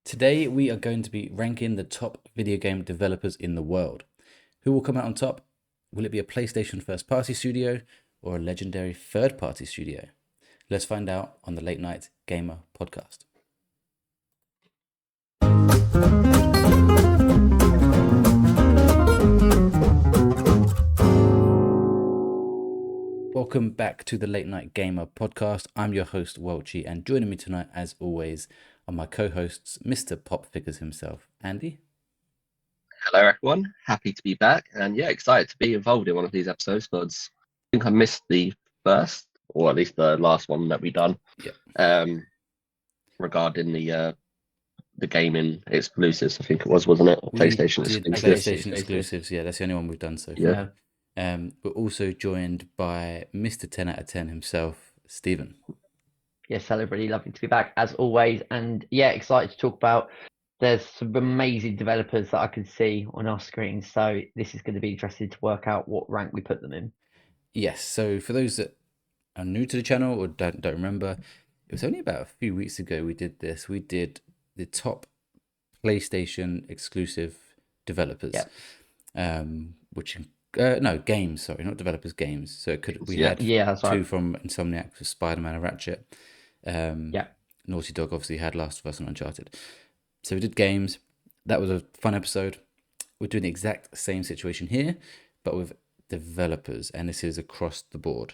Today we are going to be ranking the top video game developers in the world. Who will come out on top? Will it be a PlayStation first party studio or a legendary third party studio? Let's find out on the Late Night Gamer podcast. Welcome back to the Late Night Gamer podcast. I'm your host, Welchy, and joining me tonight, as always, are my co-hosts, Mr. Pop Figures himself, Andy. Hello, everyone. Happy to be back, and excited to be involved in one of these episodes because I think I missed the first, or at least the last one that we done. Yeah. Regarding the gaming exclusives, I think it was, wasn't it? Or PlayStation exclusives. PlayStation exclusives. Yeah, that's the only one we've done so far. Yeah. We're also joined by Mr. 10 out of 10 himself, Stephen. Yes, hello, everybody. Lovely to be back as always, and excited to talk about. There's some amazing developers that I can see on our screen, so this is going to be interesting to work out what rank we put them in. Yes, so for those that are new to the channel or don't remember, it was only about a few weeks ago we did this. We did the top PlayStation exclusive developers, which games. Sorry, not developers, games. So it could had two from Insomniac for Spider-Man and Ratchet. Naughty Dog obviously had Last of Us and Uncharted. So we did games. That was a fun episode. We're doing the exact same situation here, but with developers, and this is across the board.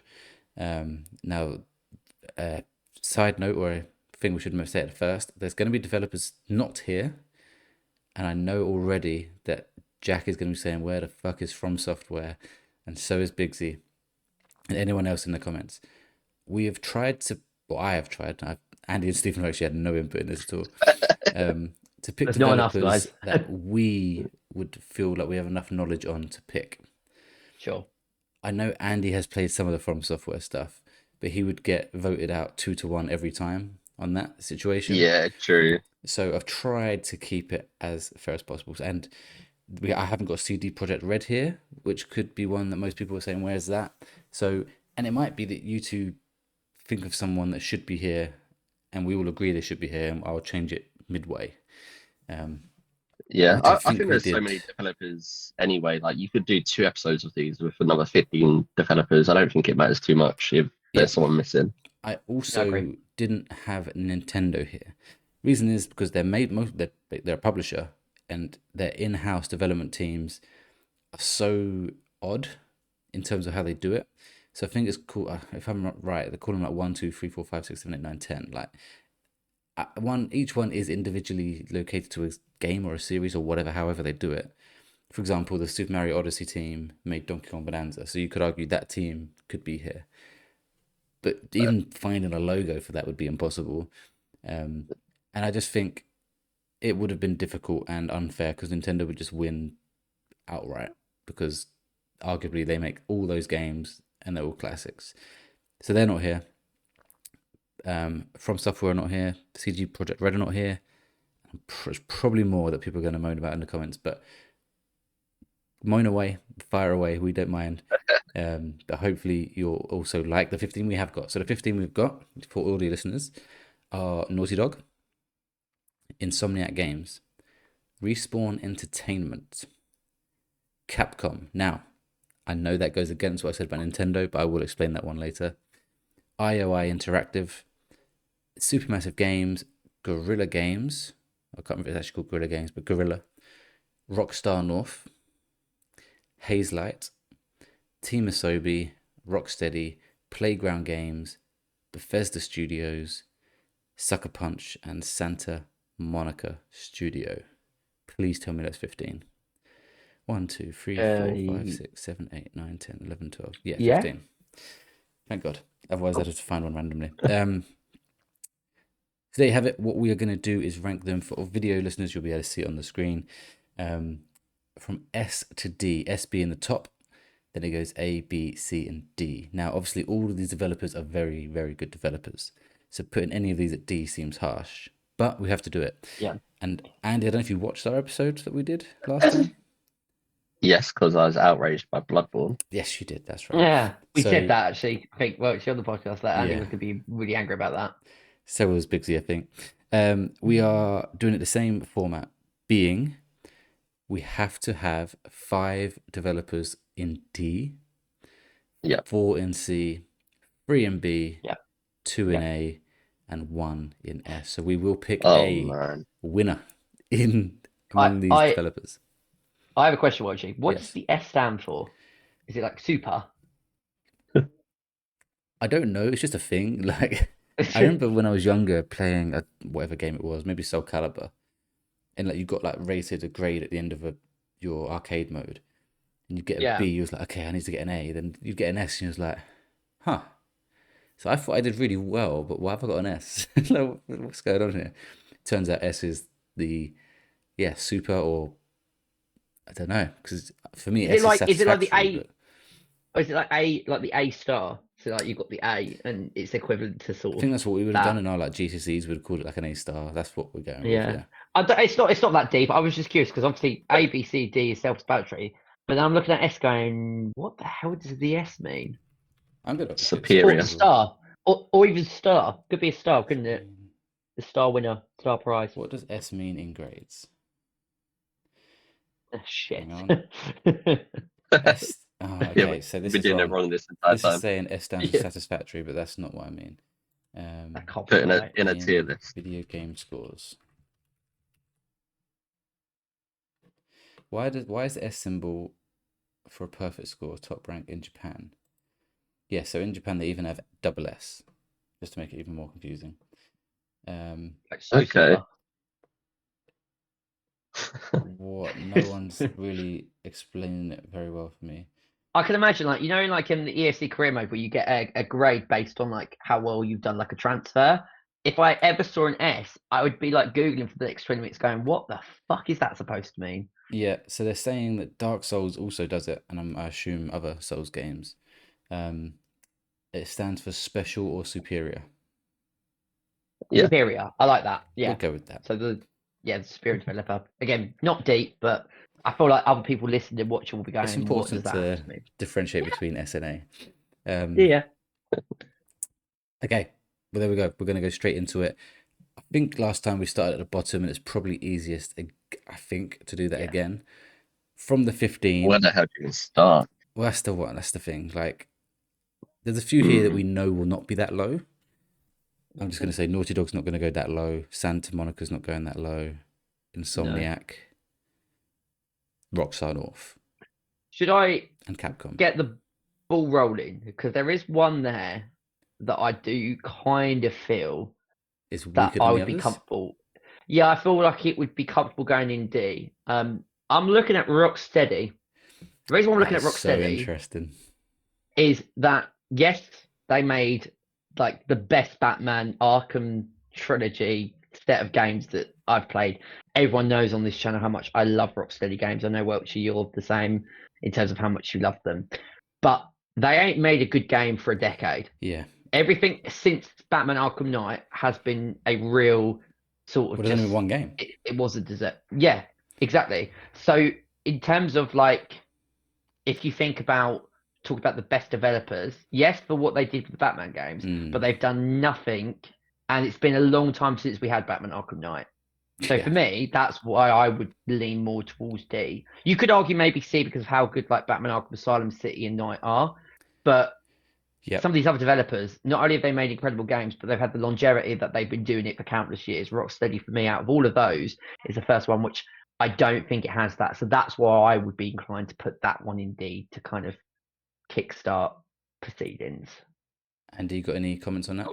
Now, side note, or a thing we should say at first, there's going to be developers not here, and I know already that Jack is going to be saying, where the fuck is From Software? And so is Bigsy, and anyone else in the comments. We have tried to, well, I have tried, Andy and Stephen actually had no input in this at all, to pick There's developers that we would feel like we have enough knowledge on to pick. Sure. I know Andy has played some of the From Software stuff, but he would get voted out 2-1 every time on that situation. Yeah, true. So I've tried to keep it as fair as possible. And I haven't got CD Projekt Red here, which could be one that most people are saying, where's that? So, and it might be that you two think of someone that should be here, and we all agree they should be here, and I'll change it midway. I think there's so many developers anyway. Like, you could do 2 episodes of these with another 15 developers. I don't think it matters too much if there's someone missing. I also didn't have Nintendo here. Reason is because they're a publisher, and their in-house development teams are so odd in terms of how they do it. So I think it's cool. If I'm not right, they call them like 1, 2, 3, 4, 5, 6, 7, 8, 9, 10. Like each one is individually located to a game or a series or whatever, however they do it. For example, the Super Mario Odyssey team made Donkey Kong Bonanza, so you could argue that team could be here. But even finding a logo for that would be impossible. And I just think it would have been difficult and unfair because Nintendo would just win outright because arguably they make all those games and they're all classics. So they're not here. From Software are not here. CG Projekt Red are not here. There's probably more that people are going to moan about in the comments, but moan away, fire away, we don't mind. But hopefully you'll also like the 15 we have got. So the 15 we've got for all the listeners are Naughty Dog, Insomniac Games, Respawn Entertainment, Capcom. Now, I know that goes against what I said about Nintendo, but I will explain that one later. IOI Interactive, Supermassive Games, Guerrilla Games. I can't remember if it's actually called Guerrilla Games, but Guerrilla. Rockstar North, Hazelight, Team Asobi, Rocksteady, Playground Games, Bethesda Studios, Sucker Punch, and Santa Monica Studio. Please tell me that's 15. 1, 2, 3, 4, 5, 6, 7, 8, 9, 10, 11, 12. Yeah, 15. Thank God. Otherwise, I'd have to find one randomly. So there you have it. What we are going to do is rank them for video listeners. You'll be able to see it on the screen. From S to D, S being the top. Then it goes A, B, C, and D. Now, obviously, all of these developers are very, very good developers. So putting any of these at D seems harsh. But we have to do it. Yeah. And Andy, I don't know if you watched our episode that we did last time. Yes, because I was outraged by Bloodborne. Yes, you did. That's right. Yeah, we said that actually. I think, well, it's on the podcast that Andy was going to be really angry about that. So was Bigsy, I think. We are doing it the same format, being we have to have 5 developers in D, Yeah. 4 in C, 3 in B, Yeah. 2 in Yeah. A, and 1 in S. So we will pick Oh a man. winner among these I developers. I have a question, Welchy. What does Yes. the S stand for? Is it like super? I don't know. It's just a thing. Like, I remember when I was younger playing whatever game it was, maybe Soul Calibur, and like you got like rated a grade at the end of your arcade mode, and you get a Yeah. B. You was like, okay, I need to get an A. Then you get an S, and you was like, huh. So I thought I did really well, but why have I got an S? Like, what's going on here? Turns out S is the super, or I don't know, because for me S is Is it like the satisfactory, A? but Or is it like the A star? So like you've got the A and it's equivalent to I sort of think that's what we would have done that. in our like GCSEs. We'd have called it like an A star. That's what we're going with, Yeah. yeah. It's not that deep. I was just curious because obviously A, B, C, D is self-explanatory. But then I'm looking at S going, what the hell does the S mean? I'm gonna put Or Superior. star as well. star. Or even star. Could be a star, couldn't it? The star winner, star prize. What does S mean in grades? Shit. Hang on. S. Oh, Yeah, okay. So we've this been is doing it wrong. wrong this entire This is time. saying S stands for Yeah. satisfactory, but that's not what I mean. That can't be Put right. in a tier list. Video game scores. Why is the S symbol for a perfect score top rank in Japan? Yeah, so in Japan they even have double S, just to make it even more confusing. Like so Okay. super. What? No one's really explaining it very well for me. I can imagine, like, like in the ESC career mode where you get a grade based on like how well you've done like a transfer. If I ever saw an S, I would be like Googling for the next 20 minutes going, what the fuck is that supposed to mean? Yeah, so they're saying that Dark Souls also does it, and I assume other Souls games. It stands for special or superior. Yeah. Superior. I like that. We'll Yeah. go with that. So the superior developer. Again, not deep, but I feel like other people listening and watching will be It's going, what does important that to mean? differentiate between S and A. Yeah. Okay, well there we go. We're going to go straight into it. I think last time we started at the bottom, and it's probably easiest, I think, to do that Yeah. again. From the 15. Where the hell do you even start? Well, that's the one. That's the thing. Like, there's a few here that we know will not be that low. I'm just going to say Naughty Dog's not going to go that low. Santa Monica's not going that low. Insomniac, Rockstar North, Should I and Capcom. get the ball rolling? Because there is one there that I do kind of feel It's that weaker I than the would be others. comfortable. Yeah, I feel like it would be comfortable going in D. I'm looking at Rocksteady. The reason why I'm That looking is at so Rocksteady interesting. is that yes, they made like the best Batman Arkham trilogy set of games that I've played. Everyone knows on this channel how much I love Rocksteady games. I know Welchy, you're the same in terms of how much you love them. But they ain't made a good game for a decade. Yeah. Everything since Batman Arkham Knight has been a real sort of Well, there's only been one game. It was a desert. Yeah, exactly. So in terms of like, if you talk about the best developers, yes, for what they did with the Batman games, but they've done nothing, and it's been a long time since we had Batman Arkham Knight. So for me, that's why I would lean more towards D. You could argue maybe C because of how good like Batman Arkham Asylum, City, and Knight are, but some of these other developers, not only have they made incredible games, but they've had the longevity that they've been doing it for countless years. Rocksteady, for me, out of all of those, is the first one, which I don't think it has that. So that's why I would be inclined to put that one in D to kind of kickstart proceedings. Andy, you got any comments on that?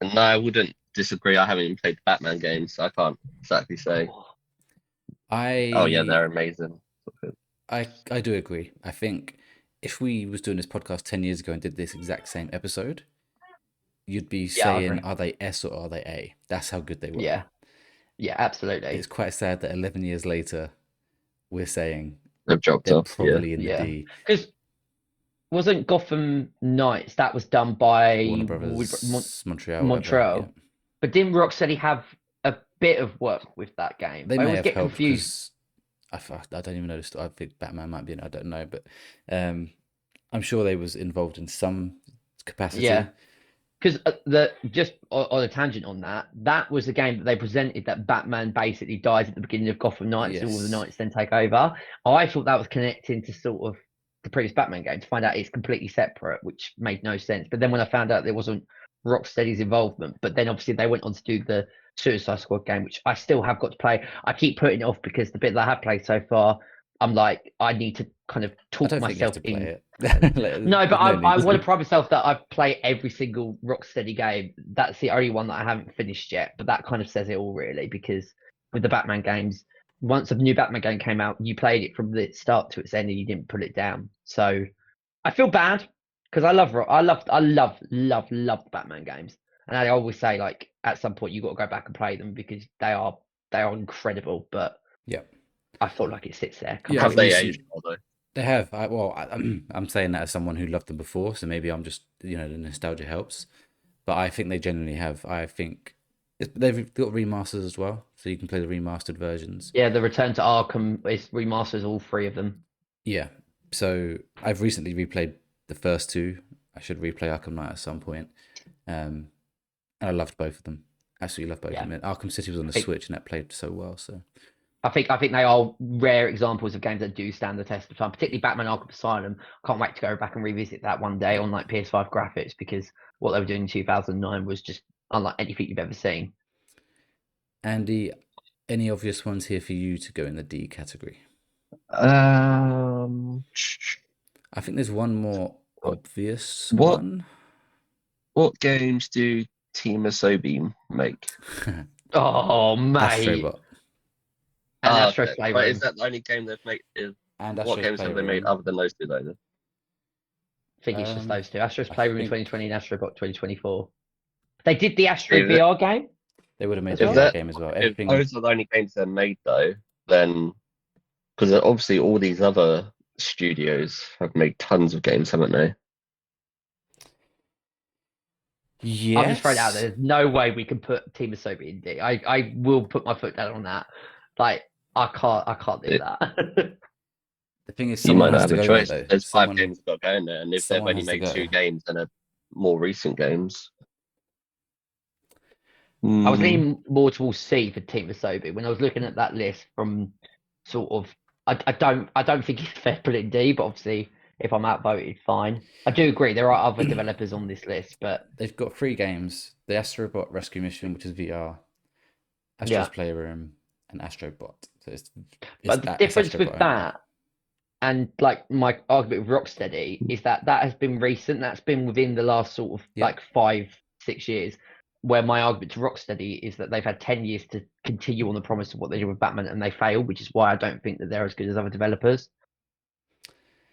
No, I wouldn't disagree. I haven't even played the Batman games, so I can't exactly say. Oh yeah, they're amazing. I do agree. I think if we was doing this podcast 10 years ago and did this exact same episode, you'd be saying, are they S or are they A? That's how good they were. Yeah, absolutely. It's quite sad that 11 years later, we're saying they've dropped they're off. probably in the D. Because wasn't Gotham Knights, that was done by Warner Brothers, Montreal. Montreal. Yeah. But didn't Rocksteady have a bit of work with that game? They I may always have get helped confused. because I don't even know the story. I think Batman might be in. I don't know, but I'm sure they was involved in some capacity. Yeah. because just on a tangent on that was the game that they presented that Batman basically dies at the beginning of Gotham Knights and all the Yes. Knights then take over. I thought that was connecting to sort of the previous Batman game to find out it's completely separate, which made no sense. But then when I found out there wasn't Rocksteady's involvement, but then obviously they went on to do the Suicide Squad game, which I still have got to play. I keep putting it off because the bit that I have played so far, I'm like, I need to kind of I talk don't think you have myself to in. play it. No, but There's I need want to. to pride myself that I've played every single Rocksteady game. That's the only one that I haven't finished yet. But that kind of says it all, really, because with the Batman games, once a new Batman game came out, you played it from the start to its end, and you didn't put it down. So I feel bad because I love the Batman games, and I always say like at some point you got to go back and play them because they are incredible. But Yeah. I feel like it sits there. Yeah, Have I they think aged well, though? they have. I'm saying that as someone who loved them before, so maybe I'm just, the nostalgia helps. But I think they genuinely have. I think they've got remasters as well, so you can play the remastered versions. Yeah, the Return to Arkham is remasters all three of them. Yeah. So I've recently replayed the first two. I should replay Arkham Knight at some point. And I loved both of them. Absolutely loved both Yeah. of them. And Arkham City was on the Switch, and that played so well. So I think they are rare examples of games that do stand the test of time, particularly Batman Arkham Asylum. Can't wait to go back and revisit that one day on like PS5 graphics because what they were doing in 2009 was just unlike anything you've ever seen. Andy, any obvious ones here for you to go in the D category? I I think there's one more obvious What? one. What games do Team Asobi make? Oh, mate. Astrobot. And Ah, Astro's okay. Playroom. But is that the only game they've made? And What Astro's games have they made Playroom. other than those two, though? I think it's just Um, those two. Astro's I Playroom in think- 2020 and Astrobot 2024. They did the Astro Is it- VR game. They would have made Is the Is VR that- game as well. If Everything. those are the only games they're made, though, then because obviously all these other studios have made tons of games, haven't they? Yes. I'm just throwing it out there. There's no way we can put Team Asobi in D. I will put my foot down on that. Like I can't do that. The thing is, You someone might has not to have go a there, choice. though. There's five Someone- games that got going there, and if they've someone only has to made go. two games and are more recent games, I was leaning more towards C for Team Asobi when I was looking at that list from sort of. I don't think it's fair to put it in D, but obviously if I'm outvoted, fine. I do agree there are other developers on this list, but They've got 3 games: the Astrobot Rescue Mission, which is VR, Astro's Yeah. Playroom, and Astrobot. So it's but the it's difference Astrobot with only. that and like my argument with Rocksteady is that has been recent. That's been within the last sort of Yeah. like 5-6 years. Where my argument to Rocksteady is that they've had 10 years to continue on the promise of what they did with Batman and they failed, which is why I don't think that they're as good as other developers.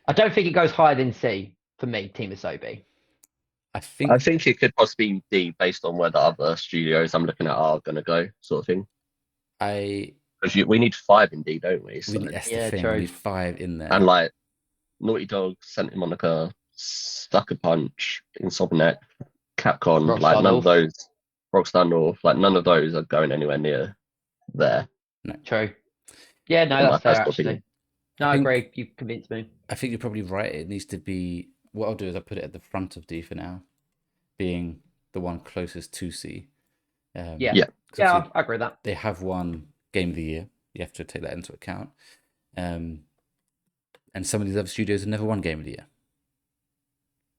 I don't think it goes higher than C for me, Team Asobi. I think I think it could possibly be based on where the other studios I'm looking at are going to go, sort of thing. Because we need 5 in D, don't we? So, that's Yeah, the thing. true. We need 5 in there. and like Naughty Dog sent him on like a sucker punch, Insomniac, Capcom, Rockstar like none North. of those, Rockstar North, like none of those are going anywhere near there. True. Yeah, no, In my that's fair personal actually. opinion. No, I think- agree. You've convinced me. I think you're probably right. It needs to be. What I'll do is I'll put it at the front of D for now, being the one closest to C. Yeah. Yeah. 'Cause Yeah, obviously I agree with that. they have won Game of the Year. You have to take that into account. And some of these other studios have never won Game of the Year,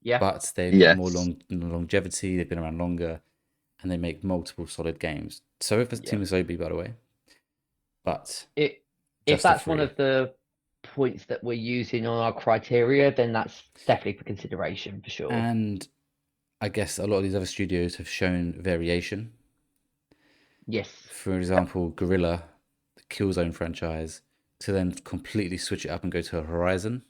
Yeah. but they've Yes. got more longevity. They've been around longer, and they make multiple solid games. So if it's Yeah. Team Asobi, by the way, but If just the that's one 3. of the points that we're using on our criteria, then that's definitely for consideration for sure. And I guess a lot of these other studios have shown variation. Yes. For example, Guerrilla, the Killzone franchise, to then completely switch it up and go to a Horizon.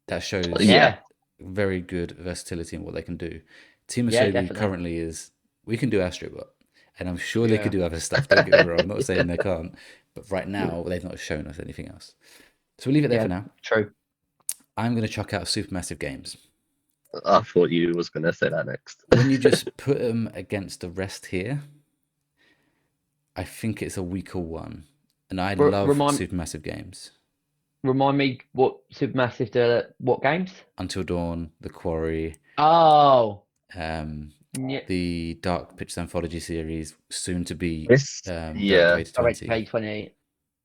That shows Yeah. very good versatility in what they can do. Team Yeah, Asobi definitely. currently is, we can do Astrobot, and I'm sure they Yeah. could do other stuff. Don't get me wrong, I'm not saying they can't, but right now they've not shown us anything else. So we'll leave it there Yeah. for now. True. I'm going to chuck out Supermassive Games. I thought you was going to say that next. When you just put them against the rest here, I think it's a weaker one. And I love Supermassive Games. Remind me what Supermassive do what games? Until Dawn, The Quarry. Oh, Yeah. The Dark Pictures Anthology series, soon to be This, Director yeah, of 2020. Direct 20.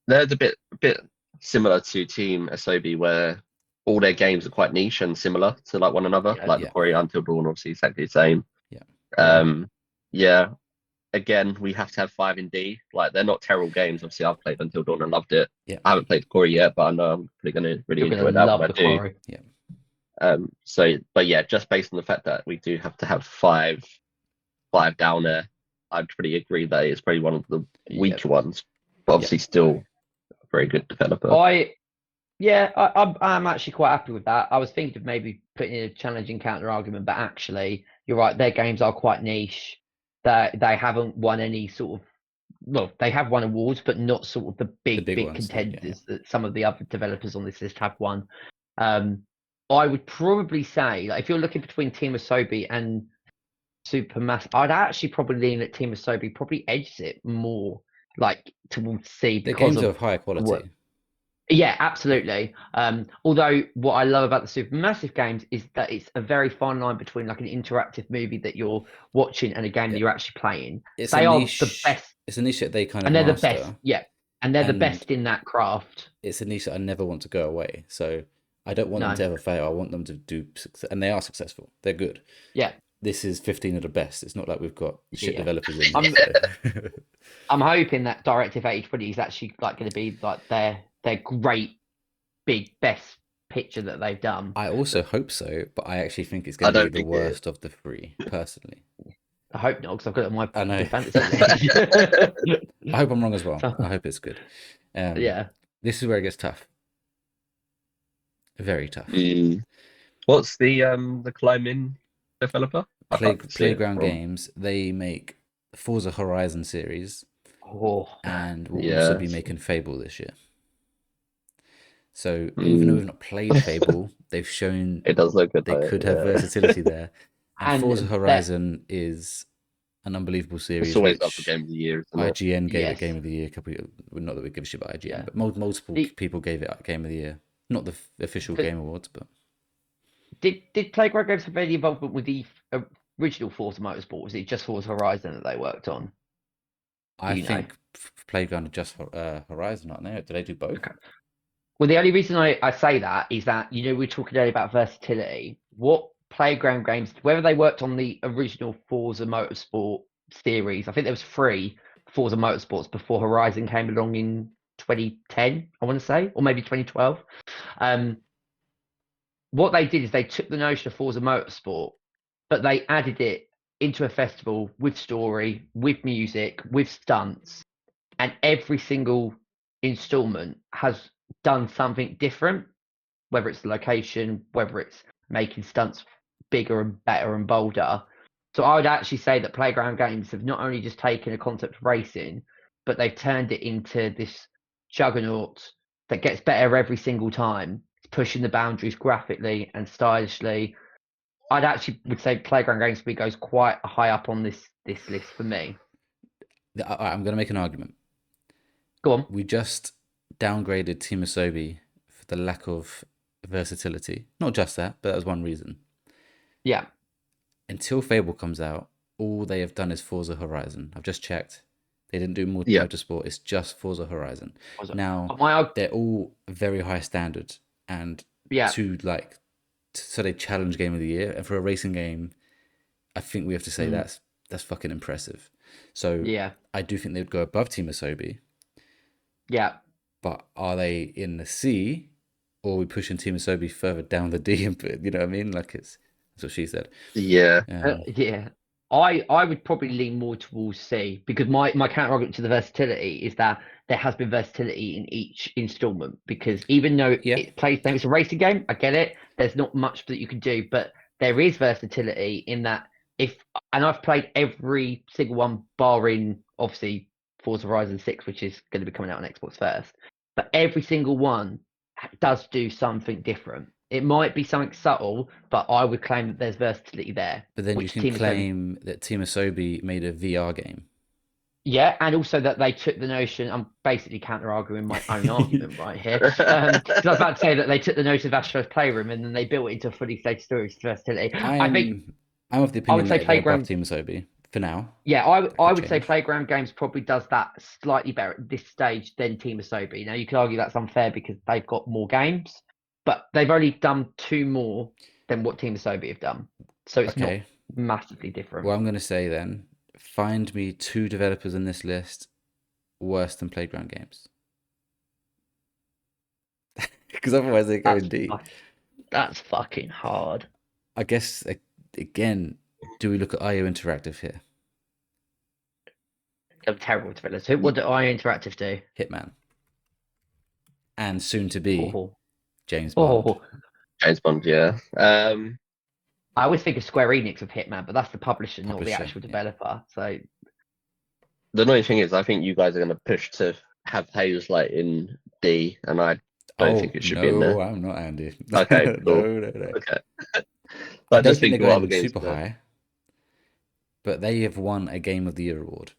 they're a bit similar to Team Asobi, where all their games are quite niche and similar to like one another. Yeah. Like the Quarry, Until Dawn, obviously exactly the same. Yeah. Yeah. Again, we have to have 5 in D. Like they're not terrible games. Obviously, I've played Until Dawn and loved it. Yeah. I haven't played the Quarry yet, but I know I'm probably going to really You're enjoy gonna that love when I the do. Quarry. Yeah. So, but yeah, just based on the fact that we do have to have five down there, I'd pretty agree that it's probably one of the weaker ones, but obviously still a very good developer. I'm actually quite happy with that. I was thinking of maybe putting in a challenging counter argument, but actually, you're right. Their games are quite niche. They haven't won any sort of, well, they have won awards, but not sort of the big ones, contenders that some of the other developers on this list have won. I would probably say, like, if you're looking between Team Asobi and Supermassive, I'd actually probably lean at Team Asobi. Probably edges it more like towards C The because games are of of higher quality. what. Yeah, absolutely. Although what I love about the Supermassive games is that it's a very fine line between like an interactive movie that you're watching and a game that you're actually playing. It's They a are niche. the best, It's a niche that they kind of and they're master. the best. Yeah, and they're the best in that craft. It's a niche that I never want to go away. So I don't want them No. to ever fail. I want them to do success, and they are successful. They're good. Yeah, This is 15 of the best. It's not like we've got shit Yeah. developers in I'm- there. So. I'm hoping that Directive 8020 is actually like going to be like their great big best picture that they've done. I also hope so, but I actually think it's going to be the worst of the three, personally. I hope not, because I've got it on my I know. fantasy list. I hope I'm wrong as well. I hope it's good. Yeah. This is where it gets tough. Very tough. What's the climbing developer? Playground Games. They make Forza Horizon series, and will also be making Fable this year. So even though we've not played Fable, they've shown it does look good. They could have versatility there. And Forza Horizon is an unbelievable series. It's always up for Game of the Year. IGN gave it Game of the Year a couple of, not that we give a shit about IGN, but multiple people gave it Game of the Year. Not the official Game Awards, but did Playground Games have any involvement with the original Forza Motorsport? Was it just Forza Horizon that they worked on? I think Playground are just Horizon, aren't they? Do they do both? Okay. Well, the only reason I say that is that, you know, we were talking earlier about versatility. What Playground Games, whether they worked on the original Forza Motorsport series, I think there was 3 Forza Motorsports before Horizon came along in 2010, I want to say, or maybe 2012. What they did is they took the notion of Forza Motorsport, but they added it into a festival with story, with music, with stunts, and every single installment has done something different, whether it's the location, whether it's making stunts bigger and better and bolder. So I would actually say that Playground Games have not only just taken a concept of racing, but they've turned it into this juggernaut that gets better every single time. It's pushing the boundaries graphically and stylishly. I'd actually would say Playground Games goes quite high up on this list for me. I'm going to make an argument. Go on. We just downgraded Team Asobi for the lack of versatility. Not just that, but that was one reason. Yeah. Until Fable comes out, all they have done is Forza Horizon. I've just checked. They didn't do motorsport. It's just Forza Horizon. Now, they're all very high standard and so they challenge Game of the Year. And for a racing game, I think we have to say that's fucking impressive. So I do think they would go above Team Asobi. Yeah. But are they in the C, or are we pushing Team Asobi further down the D? You know what I mean? Like that's what she said. Yeah. I would probably lean more towards C, because my counter argument to the versatility is that there has been versatility in each installment, because even though it plays it's a racing game, I get it. There's not much that you can do, but there is versatility in that and I've played every single one barring obviously Forza Horizon 6, which is going to be coming out on Xbox first. But every single one does do something different. It might be something subtle, but I would claim that there's versatility there. But then you can claim that Team Asobi made a VR game. Yeah, and also that they took the notion, I'm basically counter-arguing my own argument right here. Because I was about to say that they took the notion of Astro's Playroom and then they built it into a fully stated storage versatility. I think I'm of the I would opinion say that they're above Playground. Team Asobi for now. Yeah, I could would say change. Playground Games probably does that slightly better at this stage than Team Asobi. Now you could argue that's unfair because they've got more games, but they've only done 2 more than what Team Asobi have done, so it's not Okay. massively different. Well, I'm going to say then, find me 2 developers in this list worse than Playground Games. Because otherwise they go in D. That's fucking hard. I guess, again, do we look at IO Interactive here? They're terrible developers. What do IO Interactive do? Hitman. And soon to be Oh, James Bond. oh. James Bond, yeah. I always think of Square Enix of Hitman, but that's the publisher, not the Publisher, actual yeah. developer. So The annoying thing is, I think you guys are going to push to have Hazelight in D, and I don't think it should be in No, there. I'm not, Andy. Okay, cool. No. Okay. I But don't just think think they're what going other games super there. high. But they have won a Game of the Year award.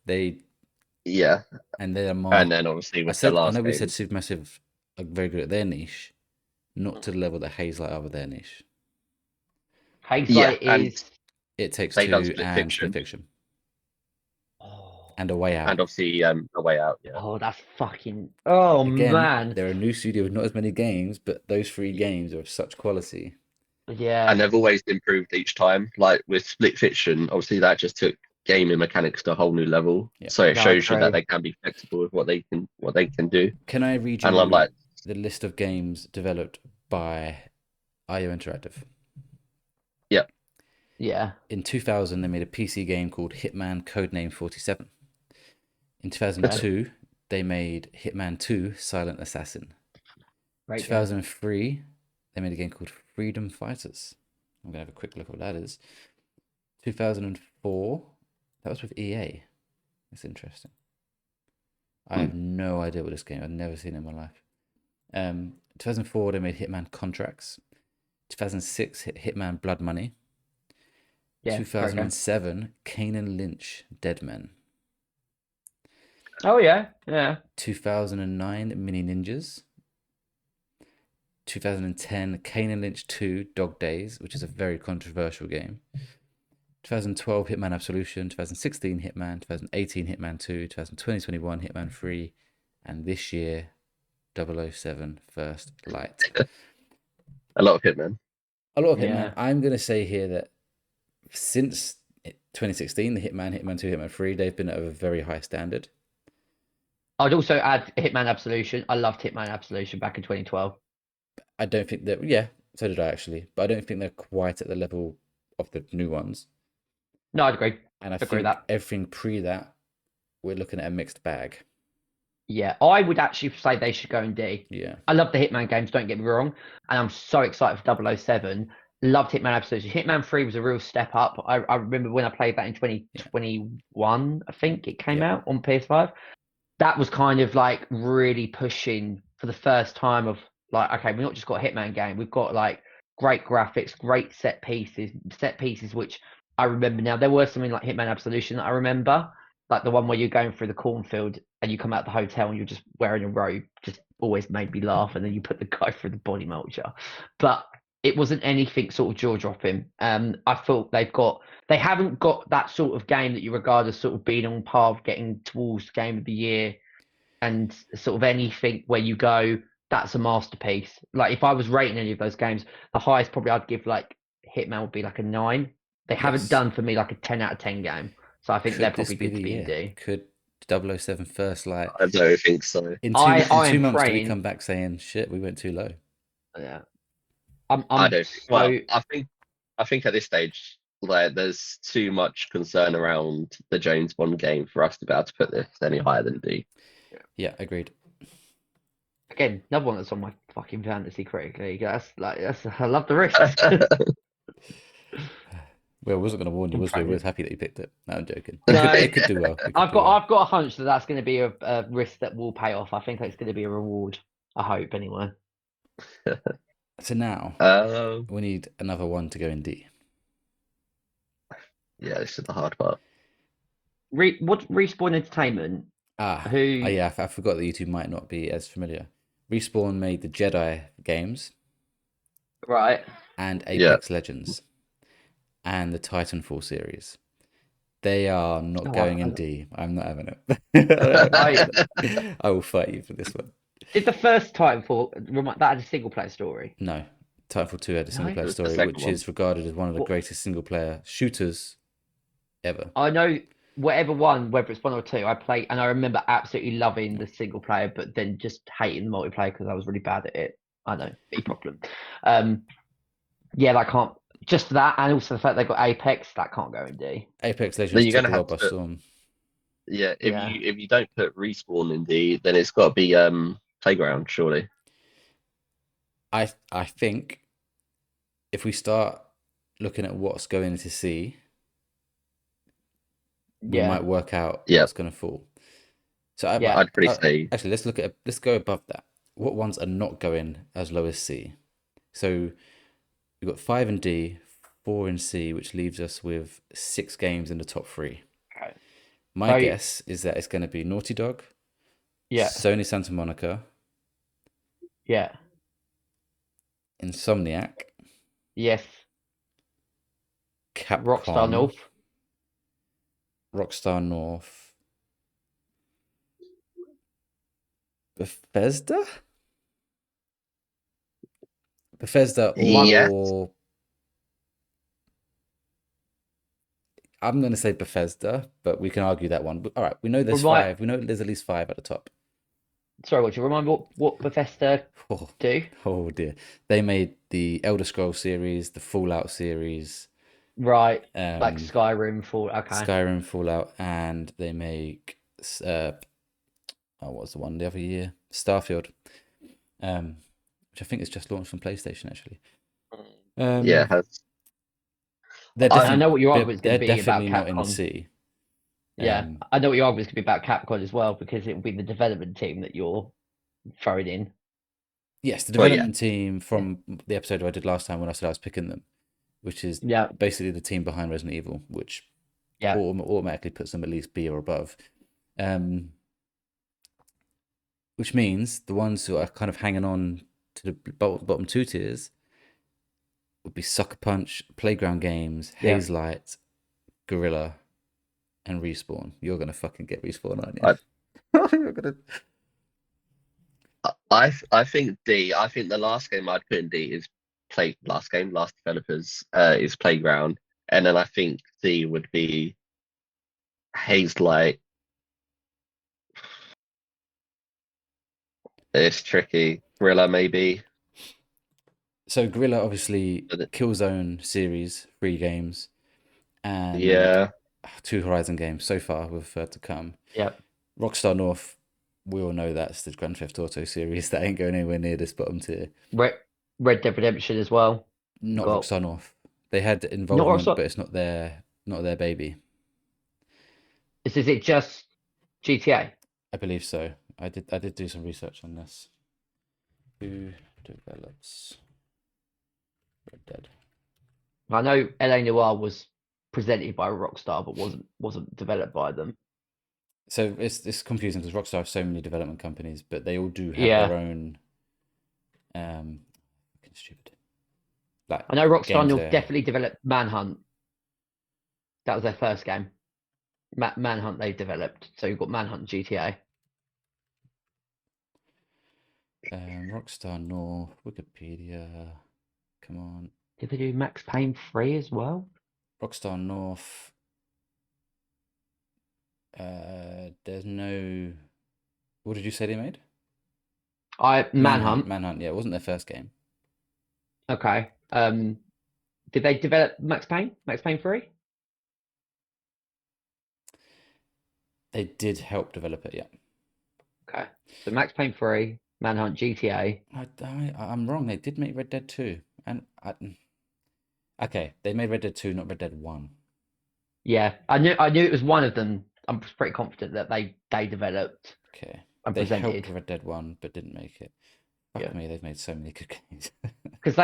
Yeah, And they are and then obviously with the I last know we game. said Supermassive are very good at their niche, not to the level that Hazelight are with their niche. Hazelight and is. It Takes They done Two Split and Fiction. Split Fiction. Oh, And A Way Out. And obviously A Way Out, yeah. oh, that's fucking. Oh Again, man. they're a new studio with not as many games, but those 3 games are of such quality. Yeah. And they've always improved each time. Like with Split Fiction, obviously that just took gaming mechanics to a whole new level. Yeah. So it No, shows you true. that they can be flexible with what they can do. Can I read And I'm you like, the list of games developed by IO Interactive? Yeah. In 2000, they made a PC game called Hitman Codename 47. In 2002, they made Hitman 2 Silent Assassin. Right. 2003, they made a game called Freedom Fighters. I'm going to have a quick look at what that is. 2004, that was with EA. That's interesting. I have no idea what this game. I've never seen it in my life. 2004, they made Hitman Contracts. 2006, Hitman Blood Money. Yeah. 2007, Kane & Lynch Dead Men. Oh yeah. Yeah. 2009, Mini Ninjas. 2010, Kane & Lynch 2 Dog Days, which is a very controversial game. 2012, Hitman Absolution. 2016, Hitman. 2018, Hitman 2. 2021, Hitman 3. And this year, 007 First Light. a lot of Hitman. A lot of Hitman. Yeah. I'm going to say here that since 2016, the Hitman 2, Hitman 3, they've been at a very high standard. I'd also add Hitman Absolution. I loved Hitman Absolution back in 2012. I don't think that, yeah, so did I actually, but I don't think they're quite at the level of the new ones. No, I'd agree. And I Agree think with that. everything pre that, we're looking at a mixed bag. Yeah, I would actually say they should go in D. Yeah. I love the Hitman games, don't get me wrong. And I'm so excited for 007. Loved Hitman Absolution. Hitman 3 was a real step up. I remember when I played that in 2021, I think it came out on PS5. That was kind of like really pushing for the first time of like, okay, we've not just got a Hitman game. We've got like great graphics, great set pieces, which I remember now. There were something like Hitman Absolution that I remember. Like the one where you're going through the cornfield and you come out the hotel and you're just wearing a robe, just always made me laugh. And then you put the guy through the body mulcher. But it wasn't anything sort of jaw dropping. I thought they haven't got that sort of game that you regard as sort of being on par of getting towards Game of the Year and sort of anything where you go, that's a masterpiece. Like if I was rating any of those games, the highest probably I'd give like Hitman would be like a 9. They haven't done for me like a 10 out of 10 game. So I think they're probably good to be in D. Could 007 First Light? I don't think so. In 2 months, do we come back saying, shit, we went too low? Yeah. I don't think. Well, I think at this stage, like, there's too much concern around the James Bond game for us to be able to put this any higher than D. Yeah, agreed. Again, another one that's on my fucking fantasy critic league. I love the risk. Well, I wasn't going to warn you, was we? I was happy that you picked it. No, I'm joking. No. It could do well. I've got a hunch that that's going to be a risk that will pay off. I think it's going to be a reward. I hope, anyway. So now we need another one to go in D. Yeah, this is the hard part. What Respawn Entertainment? I forgot that you two might not be as familiar. Respawn made the Jedi games, right, and Apex Legends. and the Titanfall series. They are not Oh, going I- in D. I'm not having it. I will fight you for this one. Did the first Titanfall that had a single player story? No, Titanfall 2 had a single No? player It was the story, second which one. is regarded as one of the What? greatest single player shooters ever. I know whatever one, whether it's 1 or 2, I play, and I remember absolutely loving the single player, but then just hating the multiplayer because I was really bad at it. I know, big problem. Yeah, that can't. Just that, and also the fact they got Apex, that can't go in D. Apex Then Legends you're took gonna the have world to by put, storm. yeah. Yeah. If you don't put respawn in D, then it's got to be playground, surely. I think if we start looking at what's going into C, we Yeah. might work out Yeah. what's going to fall. So Yeah. I'd probably say actually, let's go above that. What ones are not going as low as C? So we've got 5 in D, 4 in C, which leaves us with 6 games in the top 3. Okay. My So- guess is that it's going to be Naughty Dog, Yeah. Sony Santa Monica, Yeah. Insomniac, Yes. Capcom, Rockstar North. Rockstar North, Bethesda? Bethesda or Yes. I'm going to say Bethesda, but we can argue that one. But, all right, we know there's Right. 5. We know there's at least 5 at the top. Sorry, would you remind me what Bethesda Oh, do? oh dear. They made the Elder Scrolls series, the Fallout series, Right. um, Like Skyrim, okay. Skyrim, Fallout, and they make what was the one the other year? Starfield, which I think is just launched on PlayStation actually. Yeah, it has. I know what your argument is going They're to be about definitely not in Capcom. C. Yeah, I know what your argument is going to be about Capcom as well, because it will be the development team that you're throwing in. Yes, the Well, yeah. development team from the episode I did last time when I said I was picking them, which is Yeah. basically the team behind Resident Evil, which Yeah. automatically puts them at least B or above. Which means the ones who are kind of hanging on to the bottom 2 tiers would be Sucker Punch, Playground Games, Yeah. Haze Light, Gorilla, and Respawn. You're gonna fucking get Respawn, aren't you? You're gonna... I think D. I think the last game I'd put in D is Last Developers is Playground, and then I think C would be Haze Light. It's tricky. Gorilla maybe. So Gorilla, obviously, Killzone series, 3 games, and Yeah. 2 Horizon games so far with to come. Yeah. Rockstar North, we all know that's the Grand Theft Auto series. That ain't going anywhere near this bottom tier. Red Dead Redemption as well. Not Rockstar North. They had involvement, but it's not their baby. Is it just GTA? I believe so. I did do some research on this. Who develops Red Dead? I know LA Noire was presented by Rockstar, but wasn't developed by them. So it's confusing because Rockstar have so many development companies, but they all do have Yeah. their own. Stupid. Like, I know Rockstar games North there. definitely developed Manhunt. That was their first game. Manhunt they developed. So you've got Manhunt and GTA. Rockstar North, Wikipedia. Come on. Did they do Max Payne 3 as well? Rockstar North. There's no. What did you say they made? Manhunt. Manhunt. Yeah, it wasn't their first game. Okay. Did they develop Max Payne? Max Payne 3? They did help develop it. Yeah. Okay. So Max Payne 3, Manhunt, GTA. I'm wrong. They did make Red Dead 2, and okay, they made Red Dead 2, not Red Dead 1. Yeah, I knew it was one of them. I'm pretty confident that they developed. Okay. And They presented. helped Red Dead 1, but didn't make it. Fuck me, they've made so many good games. Because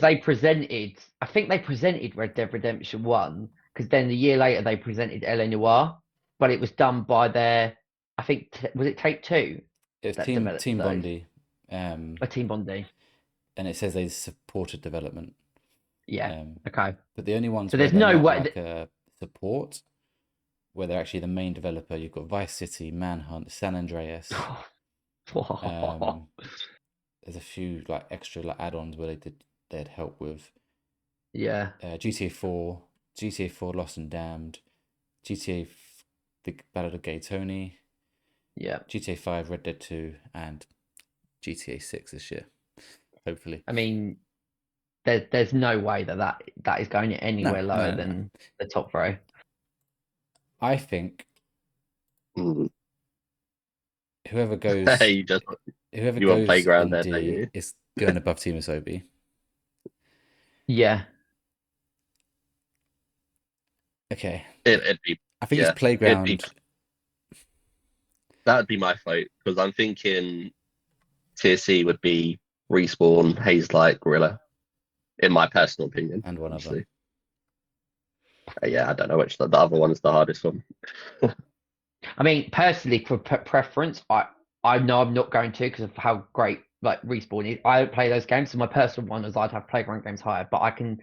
they presented, I think they presented Red Dead Redemption 1, because then the year later they presented LA Noire, but it was done by their, I think, was it Take Two? It's that Team developed Team those? Bondi, A Team Bondi. and it says they supported development. Yeah. Okay. But the only ones So where there's they're no not way. like a support, where they're actually the main developer, you've got Vice City, Manhunt, San Andreas. There's a few like extra like add-ons where they'd help with. Yeah. GTA 4, GTA 4 Lost and Damned, The Ballad of Gay Tony, Yeah. GTA 5, Red Dead 2, and GTA 6 this year, hopefully. I mean, there's no way that is going anywhere lower than the top row. I think Mm. whoever goes on Playground in there, D don't you? is going above Team Asobi. Yeah. I Okay. think it's Playground. That'd be my vote, because I'm thinking Tier C would be Respawn, Hazelight, Gorilla, in my personal opinion. And one obviously. other. Yeah, I don't know which the other one's the hardest one. I mean, personally, for preference, I know I'm not going to because of how great like Respawn is. I don't play those games, so my personal one is I'd have Playground games higher, but I can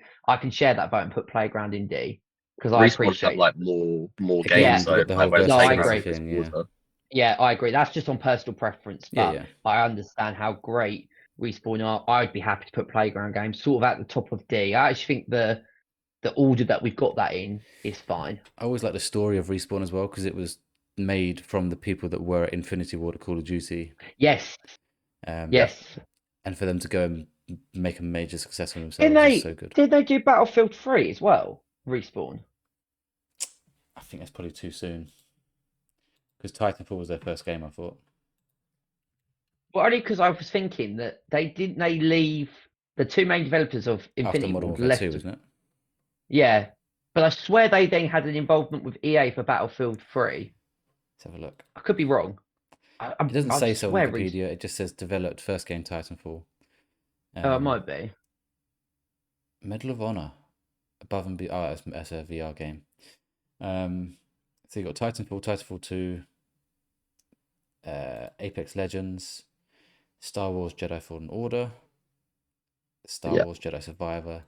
share that vote and put Playground in D because I appreciate have like more Again, games. you've got the whole No, I versatility agree. thing. Yeah. Yeah, I agree. That's just on personal preference, but Yeah. I understand how great Respawn are. I'd be happy to put Playground games sort of at the top of D. I actually think the order that we've got that in is fine. I always like the story of Respawn as well because it was made from the people that were at Infinity Ward of Call of Duty. Yes. Yes. And for them to go and make a major success of themselves is so good. Did they do Battlefield 3 as well? Respawn? I think that's probably too soon. Because Titanfall was their first game, I thought. Well, only because I was thinking that they leave the two main developers of Infinity After Modern Ward Warfare left. 2, isn't it? Yeah. But I swear they then had an involvement with EA for Battlefield 3. Let's have a look. I could be wrong. It doesn't say so on Wikipedia. It just says developed first game Titanfall. It might be. Medal of Honor. Above and beyond. Oh, that's a VR game. So you got Titanfall, Titanfall 2, Apex Legends, Star Wars Jedi Fallen Order, Star Wars Jedi Survivor.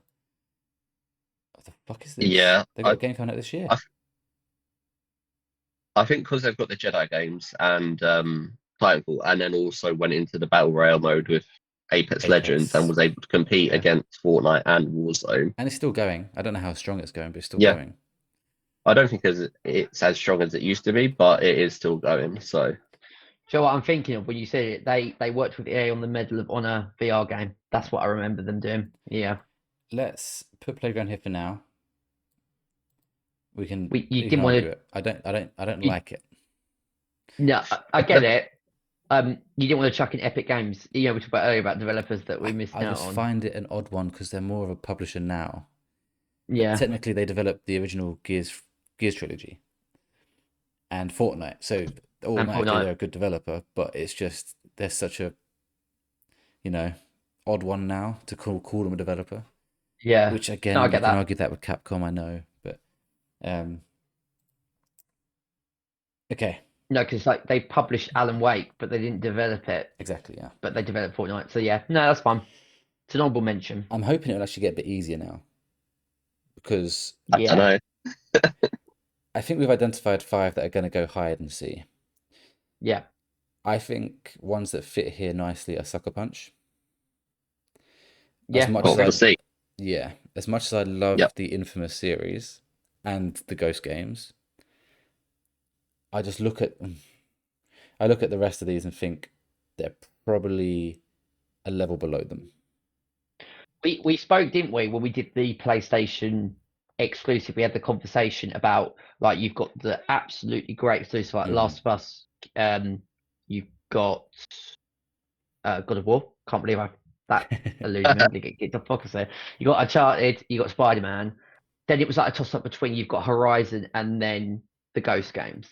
What the fuck is this? Yeah. They got a game coming out this year. I think because they've got the Jedi games and Titanfall, and then also went into the Battle Royale mode with Apex Legends and was able to compete against Fortnite and Warzone. And it's still going. I don't know how strong it's going, but it's still going. I don't think it's as strong as it used to be, but it is still going. So, what I'm thinking of when you said it, they worked with EA on the Medal of Honor VR game. That's what I remember them doing. Yeah. Let's put Playground here for now. We can. You didn't want to. I don't like it. No, I get it. You didn't want to chuck in Epic Games. We talked about earlier about developers that we missed out on. I just find it an odd one because they're more of a publisher now. Yeah. But technically, they developed the original Gears trilogy and Fortnite, so automatically they're a good developer. But it's just they're such a, odd one now to call them a developer. Yeah. Which again, you can argue that with Capcom, I know, but okay. No, because they published Alan Wake, but they didn't develop it. Exactly, yeah. But they developed Fortnite, so yeah, no, that's fine. It's an honorable mention. I'm hoping it'll actually get a bit easier now, because I don't know. I think we've identified 5 that are going to go higher than C. Yeah. I think ones that fit here nicely are Sucker Punch. Yeah. As much as I love the Infamous series and the Ghost games, I just look at the rest of these and think they're probably a level below them. We spoke, didn't we, when we did the PlayStation exclusive? We had the conversation about like you've got the absolutely great exclusive like Last of Us. You've got God of War. Can't believe that eluded me. Get the focus there. You got Uncharted. You got Spider-Man. Then it was like a toss up between you've got Horizon and then the Ghost games.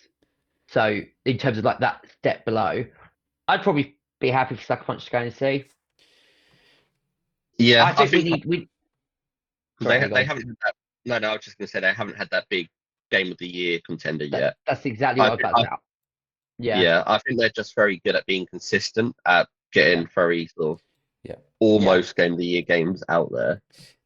So in terms of like that step below, I'd probably be happy for Sucker Punch to go and see. Yeah, I think they haven't had that. No, I was just going to say they haven't had that big game of the year contender yet. That's exactly what I was about to say. Yeah, I think they're just very good at being consistent at getting very sort of almost game of the year games out there.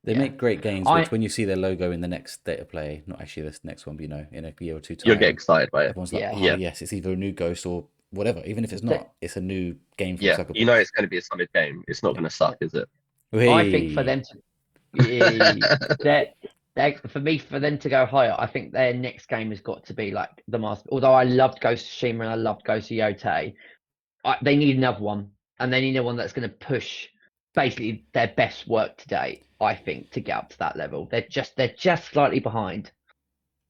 They Yeah. make great games, which when you see their logo in the next State of Play, not actually this next one, but in a year or two time, You'll get excited by it. everyone's like, Yeah. oh Yeah. yes, it's either a new Ghost or whatever. Even if it's not, it's a new game from Yeah, Sucker you know Punch. it's going to be a solid game. It's not going to suck, is it? I think for Hey. them to for them to go higher, I think their next game has got to be like the master. Although I loved Ghost of Tsushima and I loved Ghost of Yotei, they need another one, and they need one that's going to push basically their best work to date. I think to get up to that level, they're just slightly behind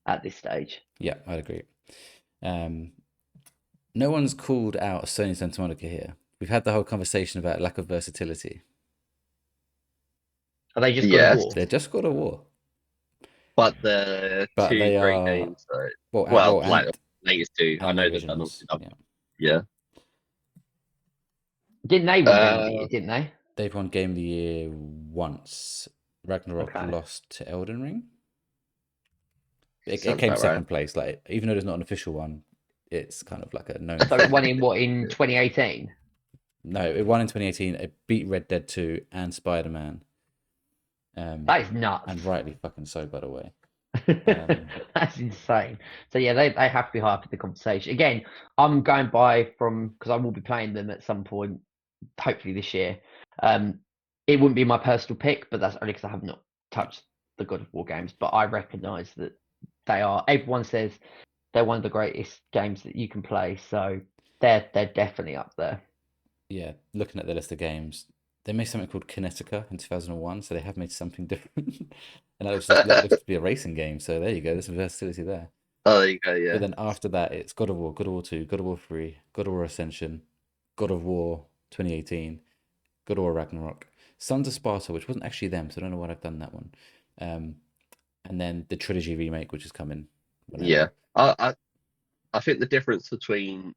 at this stage. Yeah, I'd agree. No one's called out Sony Santa Monica here. We've had the whole conversation about lack of versatility. Are they just God of War? They're just God of War. But the two they great are games. like latest two. I know they've done originals. Yeah. Didn't they win Game of the Year? Didn't they? They've won Game of the Year once. Ragnarok lost to Elden Ring. It came second place. Like, even though there's not an official one, it's kind of like a known. So it won in 2018? No, it won in 2018. It beat Red Dead 2 and Spider-Man. That is nuts. And rightly fucking so, by the way. That's insane. So yeah, they have to be high up in the conversation. Again, I'm going by because I will be playing them at some point, hopefully this year. It wouldn't be my personal pick, but that's only because I have not touched the God of War games. But I recognise that everyone says they're one of the greatest games that you can play. So they're definitely up there. Yeah, looking at the list of games, they made something called Kinetica in 2001, so they have made something different. And that looks to be a racing game, so there you go, there's some versatility there. Oh, there you go, yeah. But then after that, it's God of War 2, God of War 3, God of War Ascension, God of War 2018, God of War Ragnarok, Sons of Sparta, which wasn't actually them, so I don't know why I've done that one. And then the trilogy remake, which is coming. Whenever. Yeah, I think the difference between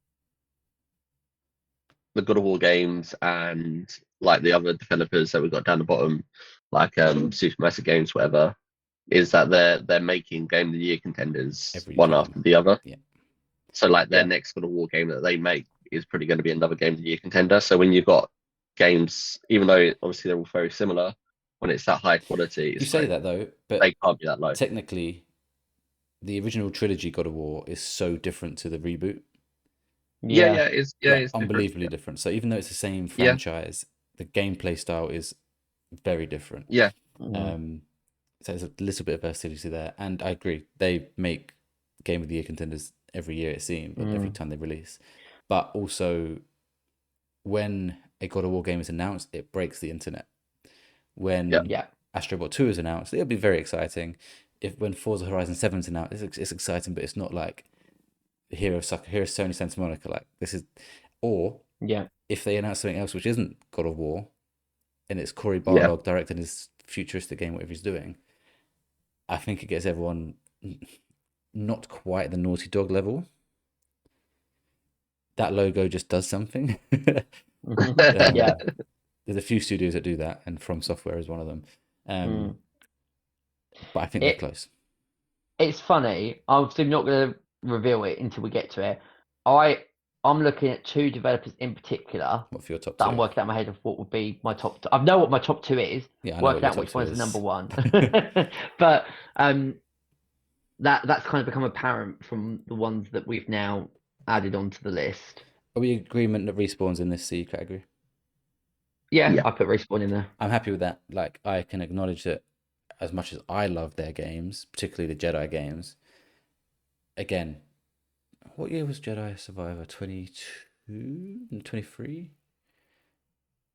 the God of War games and like the other developers that we've got down the bottom, like Supermassive Games, whatever, is that they're making Game of the Year contenders one after the other. Yeah. So like their next God of War game that they make is probably going to be another Game of the Year contender. So when you've got games, even though obviously they're all very similar, when it's that high quality, it's you say that though, but they can't be that low. Technically, the original trilogy God of War is so different to the reboot. It's unbelievably different. So even though it's the same franchise, the gameplay style is very different. Yeah. So there's a little bit of versatility there, and I agree. They make Game of the Year contenders every year, it seems, every time they release. But also, when a God of War game is announced, it breaks the internet. When Astro Bot 2 is announced, it'll be very exciting. When Forza Horizon 7 is announced, it's exciting, but it's not like here is Sony Santa Monica. Like this is, or if they announce something else which isn't God of War, and it's Cory Barlog directing his futuristic game, whatever he's doing, I think it gets everyone not quite the Naughty Dog level. That logo just does something. There's a few studios that do that, and From Software is one of them. But I think they're close. It's funny. I'm still not going to reveal it until we get to it. I'm looking at two developers in particular. What for your top that two? I'm working out in my head of what would be my top two. I know what my top two is. Yeah, I working know out which one's the number one. But that's kind of become apparent from the ones that we've now added onto the list. Are we in agreement that Respawn's in this C category? Yeah, I put Respawn in there. I'm happy with that. Like, I can acknowledge that as much as I love their games, particularly the Jedi games. Again, what year was Jedi Survivor? 22 and 23?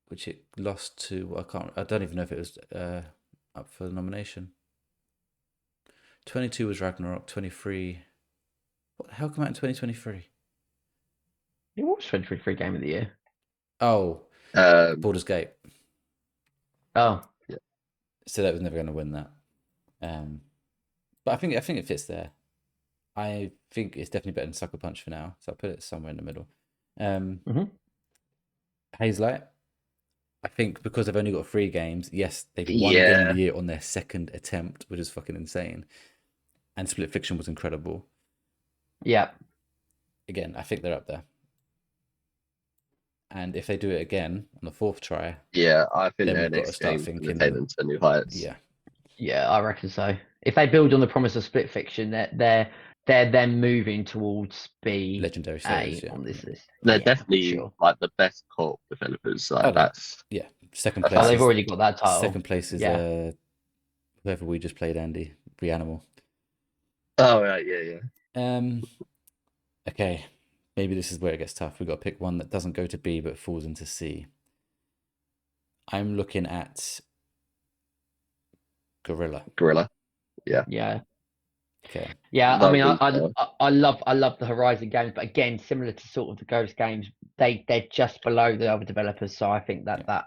Which it lost to, I don't even know if it was up for the nomination. 22 was Ragnarok, 23. What the hell came out in 2023? It was 2023 Game of the Year. Oh, Baldur's Gate. Oh, yeah. So that was never going to win that. But I think it fits there. I think it's definitely better than Sucker Punch for now, so I'll put it somewhere in the middle. Hazelight, I think because they've only got 3 games, yes, they've won Game of the Year on their second attempt, which is fucking insane. And Split Fiction was incredible. Yeah. Again, I think they're up there. And if they do it again on the 4th try, I think their next game is going to take them to new heights. Yeah, Yeah, I reckon so. If they build on the promise of Split Fiction, they're then moving towards B Legendary A status, yeah. on this list. They're Yeah, definitely sure. like the best co-op developers. Like Oh, that's yeah. Second that's place Oh, they've is already got that title. second place is Yeah. whoever we just played, Andy, Reanimal. Oh right, yeah. Okay, maybe this is where it gets tough. We've got to pick one that doesn't go to B but falls into C. I'm looking at Gorilla. Yeah. Yeah. Okay. Yeah, I mean, Lovely. I love the Horizon games, but again, similar to sort of the Ghost games, they're just below the other developers, so I think that Yeah. that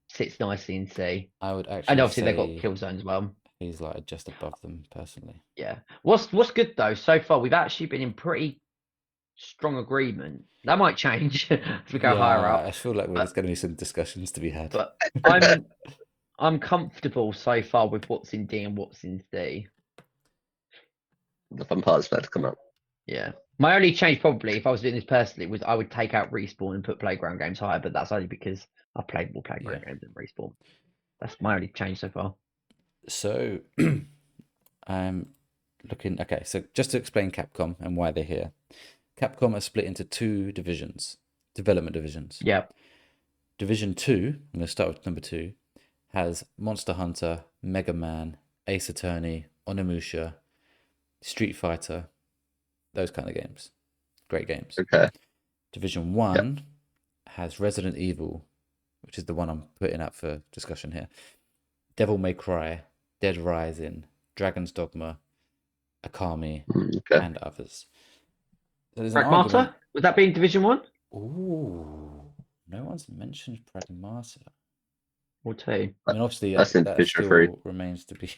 sits nicely in C. I would And actually obviously they've got say Killzone as well. he's like just above them personally. Yeah. What's good though, so far we've actually been in pretty strong agreement. That might change as we go higher Yeah, up. I feel like there's But going to be some discussions to be had. but I'm comfortable so far with what's in D and what's in C. The fun part is about to come up. Yeah. My only change probably, if I was doing this personally, was I would take out Respawn and put Playground games higher, but that's only because I've played more Playground games than Respawn. That's my only change so far. So I'm looking. Okay, so just to explain Capcom and why they're here. Capcom are split into two divisions, development divisions. Yeah. Division 2, I'm going to start with number 2, has Monster Hunter, Mega Man, Ace Attorney, Onimusha, Street Fighter, those kind of games. Great games. Okay. Division 1 has Resident Evil, which is the one I'm putting up for discussion here, Devil May Cry, Dead Rising, Dragon's Dogma, Akami, and others. So there's Pragmata? Would that be in Division 1? Ooh, no one's mentioned Pragmata. Or 2? I mean, obviously, That's in that Division still 3. remains to be.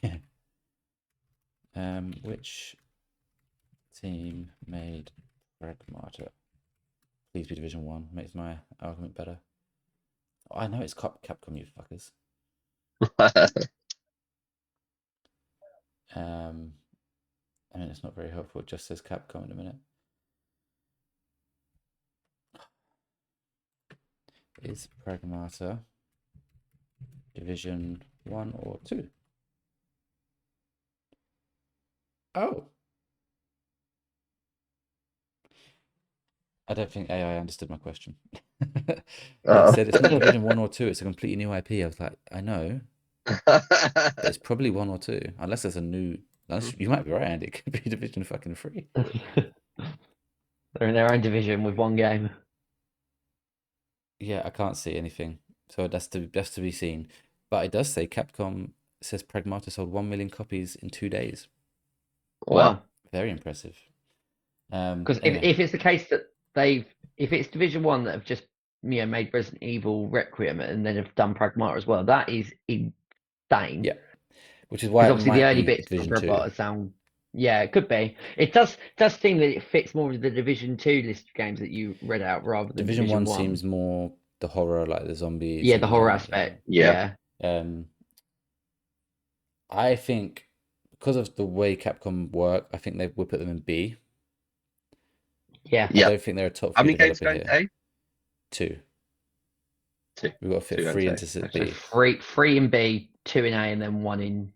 Which team made Pragmata? Please be Division 1. Makes my argument better. Oh, I know it's Capcom, you fuckers. I mean, it's not very helpful. It just says Capcom in a minute. Is Pragmata Division 1 or 2? Oh. I don't think AI understood my question. It said it's not Division 1 or 2, it's a completely new IP. I was like, I know. But it's probably 1 or 2. Unless there's a new... You might be right, Andy. It could be Division fucking 3. They're in their own division with one game. Yeah, I can't see anything. So that's to be seen. But it does say Capcom says Pragmata sold 1 million copies in 2 days. Wow. Very impressive. Because anyway. if it's the case that if it's Division 1 that have just made Resident Evil Requiem and then have done Pragmata as well, that is insane. Yeah. Which is why obviously it might the early be bits Division of 2. Pragmata sound. Yeah, it could be. It does seem that it fits more with the Division 2 list of games that you read out rather than Division 1 1. seems more the horror, like the zombies. Yeah, the horror aspect. Yeah. I think because of the way Capcom work, I think they would put them in B. Yeah. I don't think they're a top 3 How many games developer going here. to A? 2. 2. We've got to fit 3 into So B. 3 in B, 2 in A, and then 1 in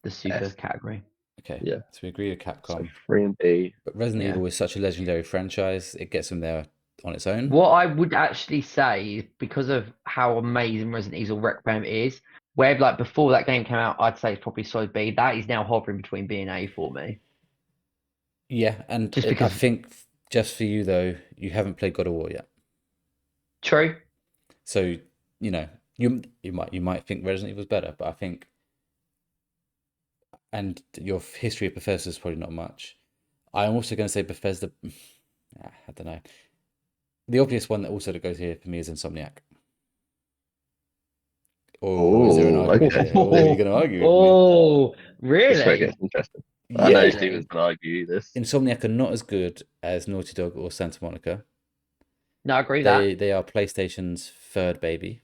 the super category. Okay. Yeah. So we agree with Capcom. So 3 in B. But Resident Evil is such a legendary franchise, it gets them there on its own. What I would actually say is because of how amazing Resident Evil Requiem is, where like before that game came out, I'd say it's probably solid B. That is now hovering between B and A for me. Yeah, and Just because... I think just for you though, you haven't played God of War yet. True. So you might think Resident Evil is better, but I think, and your history of Bethesda is probably not much. I'm also going to say Bethesda. I don't know. The obvious one that also goes here for me is Insomniac. Or is there an argument here? Or are you going to argue with me? Oh, really? This way gets interesting. Yeah. I know Steven's going to argue this. Insomniac are not as good as Naughty Dog or Santa Monica. No, I agree with that. They are PlayStation's third baby.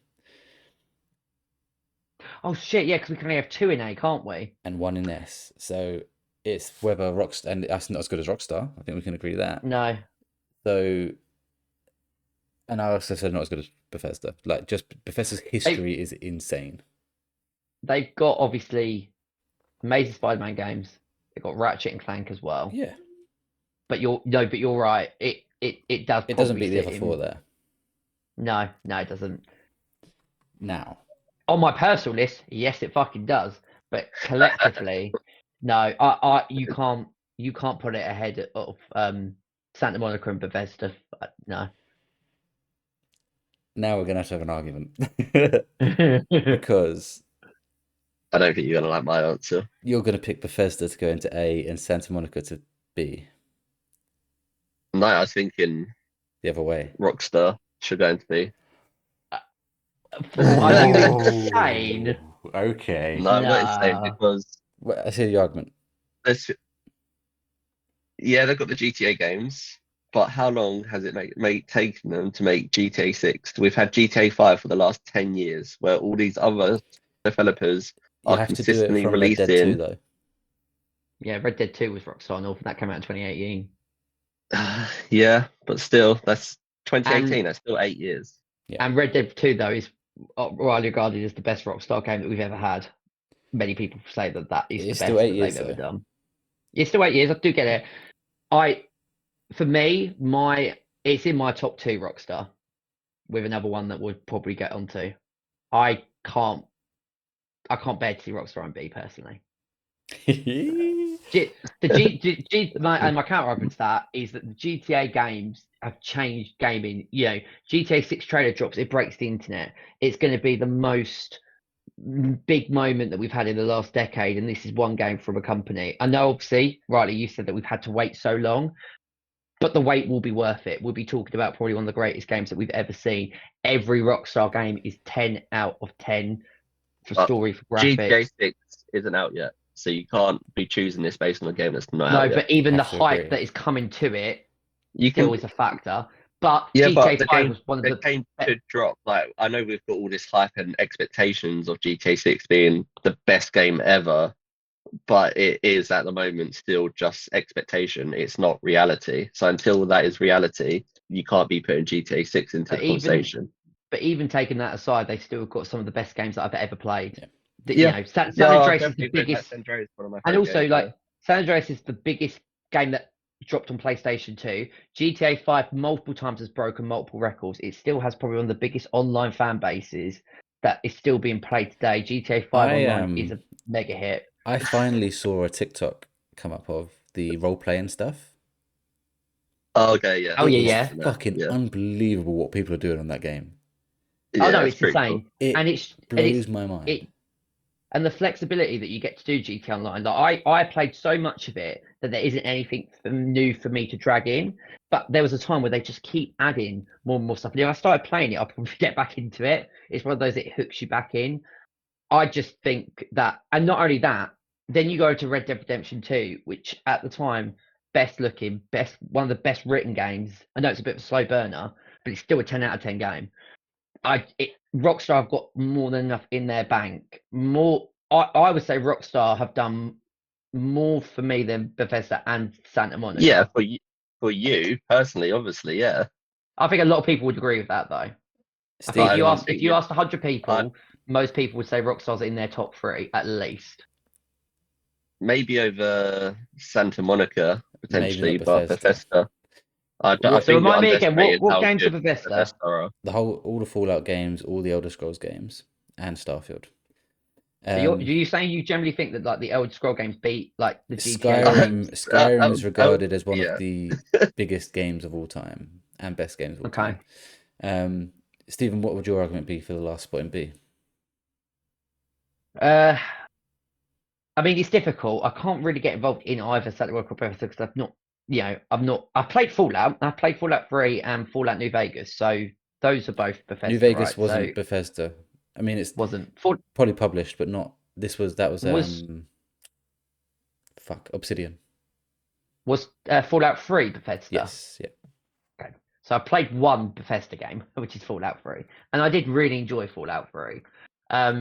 Oh shit! Yeah, because we can only have 2 in A, can't we? And 1 in S. So it's whether Rockstar, and that's not as good as Rockstar. I think we can agree with that. No. So, and I also said not as good as Bethesda. Like, just Bethesda's history is insane. They've got obviously Amazing Spider-Man games. They've got Ratchet and Clank as well. Yeah. But you're right. It does. It doesn't probably beat the sit other in- four there. No, it doesn't. Now, On my personal list, yes, it fucking does. But collectively, no. You can't put it ahead of Santa Monica and Bethesda. No. now we're gonna have an argument because I don't think you're gonna like my answer. you're gonna pick Bethesda to go into A and Santa Monica to B. No, I was thinking The other way. Rockstar should go into B. Are you insane? Okay. No, I'm not insane Nah. because Well, I see the argument. yeah, they've got the GTA games, but how long has it taken them to make GTA 6? We've had GTA 5 for the last 10 years, where all these other developers You are have to do it consistently from Red Dead 2, releasing. though. Yeah, Red Dead 2 was Rockstar North, and that came out in 2018. Yeah, but still, that's 2018. That's still 8 years. Yeah. And Red Dead 2, though, is widely regarded as the best Rockstar game that we've ever had. Many people say that is It's the still best 8 that years, they've ever though. done. It's still 8 years. I do get it. For me, it's in my top 2 Rockstar, with another one that we'll probably get onto. I can't bear to see Rockstar and B personally. My counter argument to that is that the GTA games have changed gaming. You know, GTA 6 trailer drops, it breaks the internet. It's going to be the most big moment that we've had in the last decade, and this is one game from a company. I know, obviously, rightly, you said that we've had to wait so long, but the wait will be worth it. We'll be talking about probably one of the greatest games that we've ever seen. Every Rockstar game is 10 out of 10 for story, for graphics. GTA 6 isn't out yet, so you can't be choosing this based on a game that's not out No, yet. but even the Have to hype agree. that is coming to it You still can, is a factor. But yeah, GTA but the 5 game, was one of the game should drop. Like, I know we've got all this hype and expectations of GTA 6 being the best game ever, but it is at the moment still just expectation. It's not reality. So until that is reality, you can't be putting GTA 6 into But the even- conversation. But even taking that aside, they still got some of the best games that I've ever played. Yeah. You know, San Andreas is the biggest, San Andreas is one of my and favorite also games, like San Andreas is the biggest game that dropped on PlayStation 2. GTA 5 multiple times has broken multiple records. It still has probably one of the biggest online fan bases that is still being played today. GTA 5 online is a mega hit. I finally saw a TikTok come up of the role playing stuff. Oh, okay, yeah. Oh, It yeah, is yeah. fucking unbelievable what people are doing on that game. Yeah, Oh no, it's it's pretty insane. cool. It blows my mind. And the flexibility that you get to do GTA Online. Like I played so much of it that there isn't anything new for me to drag in. But there was a time where they just keep adding more and more stuff. And if I started playing it, I'll probably get back into it. It's one of those that hooks you back in. I just think that, and not only that, then you go to Red Dead Redemption 2, which at the time, best looking, one of the best written games. I know it's a bit of a slow burner, but it's still a 10 out of 10 game. Rockstar have got more than enough in their bank. I would say Rockstar have done more for me than Bethesda and Santa Monica. Yeah, for you personally, obviously, yeah. I think a lot of people would agree with that, though. Steve, I think if you asked 100 people, most people would say Rockstar's in their top 3 at least. Maybe over Santa Monica potentially, not but Bethesda. Bethesda. So remind me again, what games are Bethesda? All the Fallout games, all the Elder Scrolls games, and Starfield. So you saying you generally think that like the Elder Scroll games beat like the GTA? Skyrim is regarded as one of the biggest games of all time and best games of all time. Stephen, what would your argument be for the last spot in B? I mean, it's difficult. I can't really get involved in either Santa Monica or Bethesda because I've played Fallout. I played Fallout 3 and Fallout New Vegas. So those are both Bethesda. New Vegas wasn't Bethesda. I mean, it wasn't probably published, but not. That was Obsidian. Was Fallout 3 Bethesda? Yes. Yeah. Okay. So I played one Bethesda game, which is Fallout 3, and I did really enjoy Fallout 3. I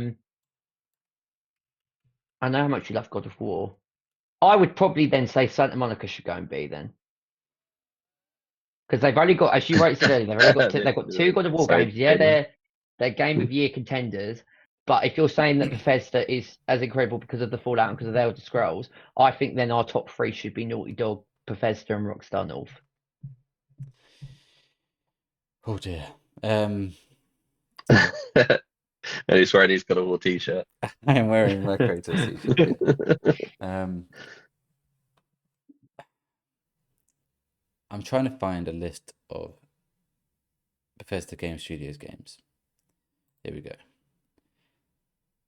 know how much you love God of War. I would probably then say Santa Monica should go and B then. Because they've only got, as you rightly said earlier, they've got two God of War games. Yeah, they're Game of Year contenders. But if you're saying that Bethesda is as incredible because of the Fallout and because of the Elder Scrolls, I think then our top three should be Naughty Dog, Bethesda, and Rockstar North. Oh dear. And he's wearing his God of War t-shirt. I am wearing my Kratos t-shirt. I'm trying to find a list of Bethesda Game Studios games. Here we go.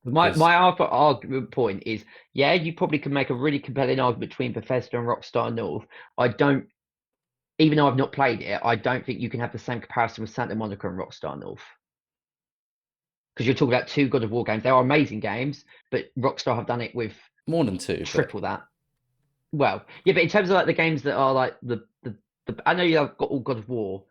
My other argument point is, yeah, you probably can make a really compelling argument between Bethesda and Rockstar North. I don't, even though I've not played it, I don't think you can have the same comparison with Santa Monica and Rockstar North. Because you're talking about two God of War games. They are amazing games, but Rockstar have done it with more than two, triple that. Well, yeah, but in terms of like the games that are like the I know you've got all God of War,